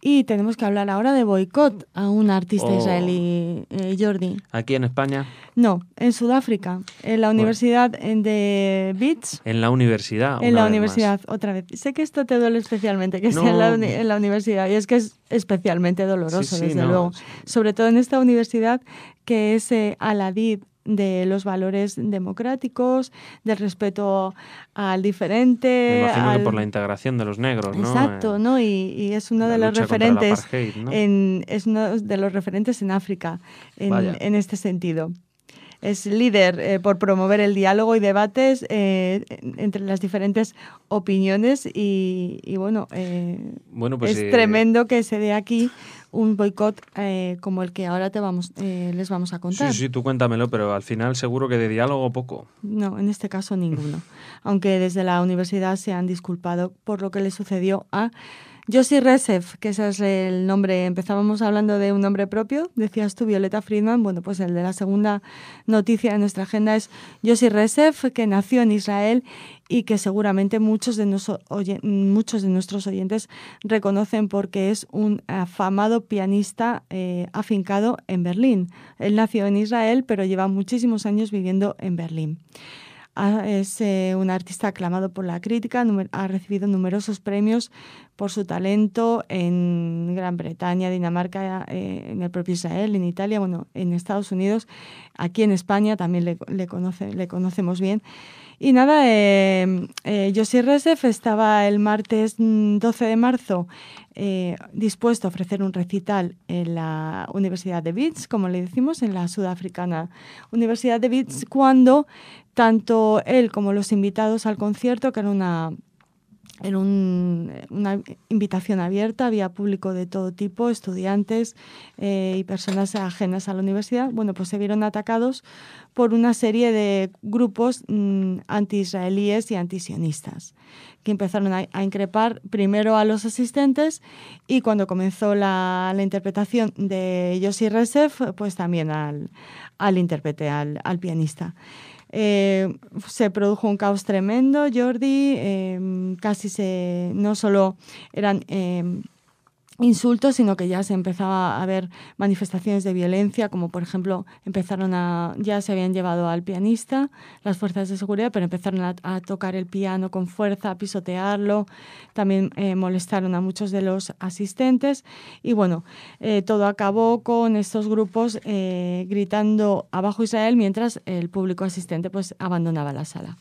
S4: y tenemos que hablar ahora de boicot a un artista israelí, Jordi.
S2: ¿Aquí en España?
S4: No, en Sudáfrica, en la Universidad de Beats.
S2: En la universidad.
S4: En la universidad, otra vez. Sé que esto te duele especialmente, que sea en la universidad, y es que es especialmente doloroso, desde luego. Sobre todo en esta universidad que es aladid de los valores democráticos, del respeto al diferente.
S2: Me imagino que por la integración de los negros, ¿no?
S4: Exacto, ¿no? Y es uno de los referentes, ¿no? Es uno de los referentes en África en este sentido. Es líder por promover el diálogo y debates entre las diferentes opiniones y bueno, pues es tremendo que se dé aquí un boicot como el que ahora les vamos a contar.
S2: Sí, tú cuéntamelo, pero al final seguro que de diálogo poco.
S4: No, en este caso ninguno. Aunque desde la universidad se han disculpado por lo que le sucedió a Yossi Recef, que ese es el nombre. Empezábamos hablando de un nombre propio, decías tú, Violeta Friedman. Bueno, pues el de la segunda noticia de nuestra agenda es Yossi Recef, que nació en Israel y que seguramente muchos de nuestros oyentes reconocen porque es un afamado pianista afincado en Berlín. Él nació en Israel, pero lleva muchísimos años viviendo en Berlín. Es un artista aclamado por la crítica, ha recibido numerosos premios por su talento en Gran Bretaña, Dinamarca, en el propio Israel, en Italia, bueno, en Estados Unidos, aquí en España también le conocemos bien. Y nada, Yossi Recef estaba el martes 12 de marzo dispuesto a ofrecer un recital en la Universidad de Leeds, como le decimos, en la sudafricana Universidad de Leeds, cuando tanto él como los invitados al concierto, que era una invitación abierta, había público de todo tipo, estudiantes y personas ajenas a la universidad, bueno, pues se vieron atacados por una serie de grupos anti-israelíes y antisionistas, que empezaron a increpar primero a los asistentes y cuando comenzó la interpretación de Yossi Recef, pues también al intérprete, al pianista. Se produjo un caos tremendo, Jordi, no solo eran insultos, sino que ya se empezaba a ver manifestaciones de violencia, como por ejemplo ya se habían llevado al pianista las fuerzas de seguridad, pero empezaron a tocar el piano con fuerza, a pisotearlo, también molestaron a muchos de los asistentes y bueno, todo acabó con estos grupos gritando abajo Israel mientras el público asistente pues abandonaba la sala.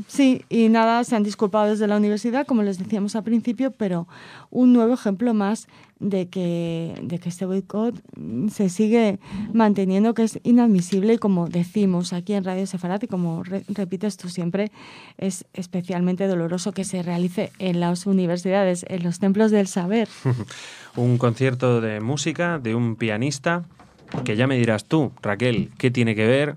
S4: Sí, y nada, se han disculpado desde la universidad, como les decíamos al principio, pero un nuevo ejemplo más de que este boicot se sigue manteniendo, que es inadmisible y como decimos aquí en Radio Sefarad y como repites tú siempre, es especialmente doloroso que se realice en las universidades, en los templos del saber.
S2: Un concierto de música de un pianista que ya me dirás tú, Raquel, ¿qué tiene que ver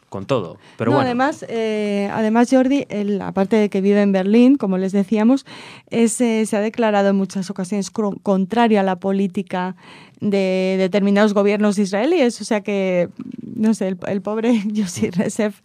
S2: con todo? Pero
S4: no,
S2: bueno.
S4: Además, Jordi, aparte de que vive en Berlín, como les decíamos, se ha declarado en muchas ocasiones contrario a la política de determinados gobiernos israelíes. O sea que, no sé, el pobre Yossi Recef,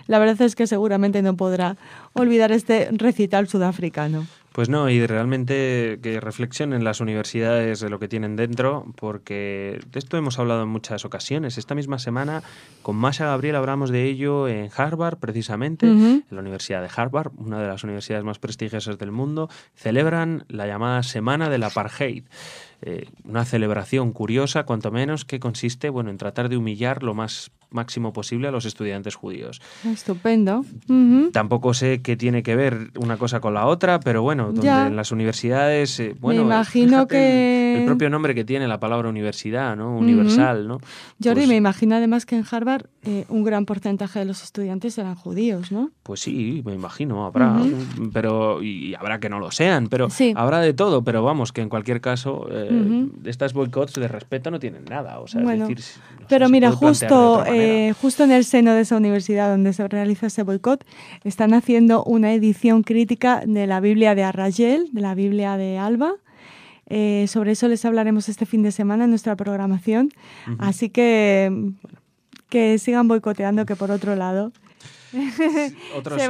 S4: la verdad es que seguramente no podrá olvidar este recital sudafricano.
S2: Pues no, y realmente que reflexionen las universidades de lo que tienen dentro, porque de esto hemos hablado en muchas ocasiones. Esta misma semana con Masha Gabriel hablamos de ello en Harvard, precisamente, en la Universidad de Harvard, una de las universidades más prestigiosas del mundo. Celebran la llamada Semana del Apartheid. una celebración curiosa, cuanto menos, que consiste en tratar de humillar lo más máximo posible a los estudiantes judíos.
S4: Estupendo.
S2: Tampoco sé qué tiene que ver una cosa con la otra, pero donde en las universidades,
S4: me imagino que
S2: el propio nombre que tiene la palabra universidad, ¿no? Universal, ¿no?
S4: Jordi, me imagino además que en Harvard un gran porcentaje de los estudiantes eran judíos, ¿no?
S2: Pues sí, me imagino, habrá, pero y habrá que no lo sean, pero
S4: sí,
S2: habrá de todo, pero vamos, que en cualquier caso estas boicots de respeto no tienen nada, o sea, es decir,
S4: pero mira, justo en el seno de esa universidad donde se realiza ese boicot, están haciendo una edición crítica de la Biblia de Arrayel, de la Biblia de Alba. Sobre eso les hablaremos este fin de semana en nuestra programación. Así que sigan boicoteando, que por otro lado
S2: otros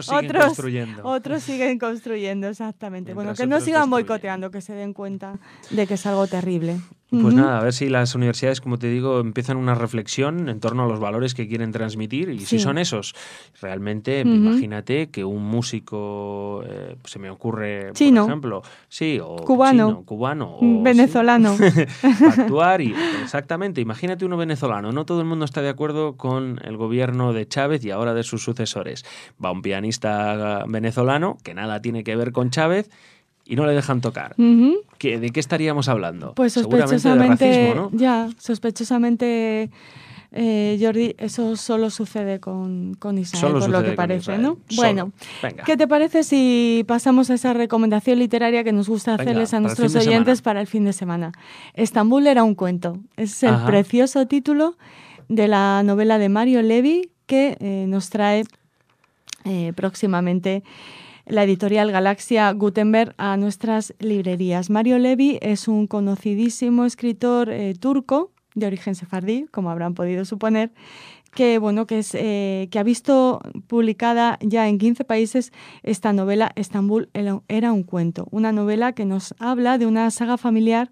S2: siguen construyendo.
S4: Otros siguen construyendo, exactamente.
S2: Mientras
S4: Que no sigan boicoteando, que se den cuenta de que es algo terrible.
S2: Pues nada, a ver si las universidades, como te digo, empiezan una reflexión en torno a los valores que quieren transmitir y si son esos. Realmente, imagínate que un músico, se me ocurre,
S4: chino,
S2: por ejemplo, o
S4: cubano,
S2: o
S4: venezolano,
S2: para actuar exactamente, imagínate uno venezolano. No todo el mundo está de acuerdo con el gobierno de Chávez y ahora de sus sucesores. Va un pianista venezolano que nada tiene que ver con Chávez y no le dejan tocar. ¿De qué estaríamos hablando?
S4: Pues
S2: sospechosamente
S4: seguramente
S2: de racismo, ¿no?
S4: Ya, sospechosamente, Jordi, eso solo sucede con Israel, por lo que parece, ¿no? Bueno,
S2: venga.
S4: ¿Qué te parece si pasamos a esa recomendación literaria que nos gusta hacerles a nuestros oyentes para el fin de semana? Estambul era un cuento. Es el precioso título de la novela de Mario Levi que nos trae próximamente la editorial Galaxia Gutenberg a nuestras librerías. Mario Levi es un conocidísimo escritor turco de origen sefardí, como habrán podido suponer, que ha visto publicada ya en 15 países esta novela Estambul era un cuento, una novela que nos habla de una saga familiar.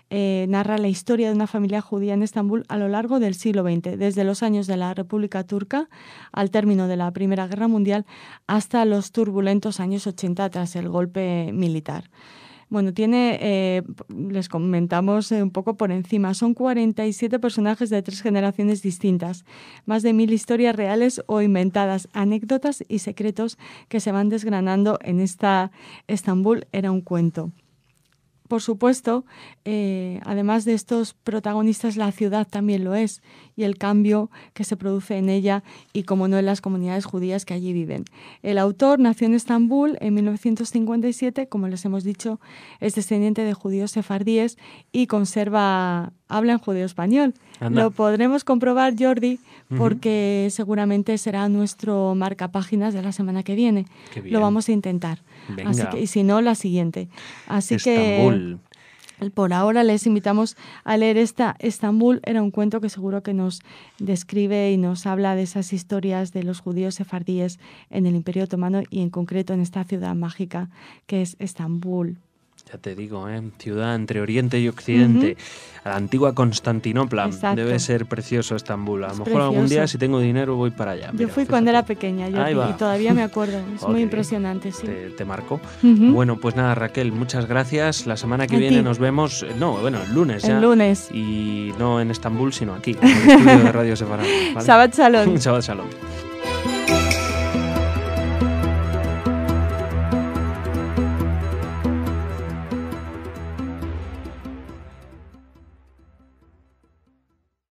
S4: Narra la historia de una familia judía en Estambul a lo largo del siglo XX, desde los años de la República Turca al término de la Primera Guerra Mundial hasta los turbulentos años 80 tras el golpe militar. Les comentamos un poco por encima, son 47 personajes de 3 generaciones distintas, más de 1000 historias reales o inventadas, anécdotas y secretos que se van desgranando en esta Estambul era un cuento. Por supuesto, además de estos protagonistas, la ciudad también lo es, y el cambio que se produce en ella y, como no, en las comunidades judías que allí viven. El autor nació en Estambul en 1957, como les hemos dicho, es descendiente de judíos sefardíes y habla en judeo-español. Lo podremos comprobar, Jordi, porque seguramente será nuestro marcapáginas de la semana que viene. Lo vamos a intentar.
S2: Venga.
S4: Así que, y si no, la siguiente. Así
S2: Estambul.
S4: Que por ahora les invitamos a leer esta Estambul era un cuento que seguro que nos describe y nos habla de esas historias de los judíos sefardíes en el Imperio Otomano y en concreto en esta ciudad mágica que es Estambul.
S2: Ya te digo, ciudad entre Oriente y Occidente, a la antigua Constantinopla.
S4: Exacto.
S2: Debe ser precioso Estambul. A lo mejor
S4: precioso.
S2: Algún día, si tengo dinero, voy para allá.
S4: Yo fui cuando era pequeña y todavía me acuerdo. Es muy impresionante, sí.
S2: Te marcó. Bueno, pues nada, Raquel, muchas gracias. La semana que viene nos vemos, el lunes ya.
S4: El lunes.
S2: Y no en Estambul, sino aquí, en el estudio de Radio Sefarad. ¿Vale?
S4: Shabbat Shalom.
S2: Shabbat Shalom.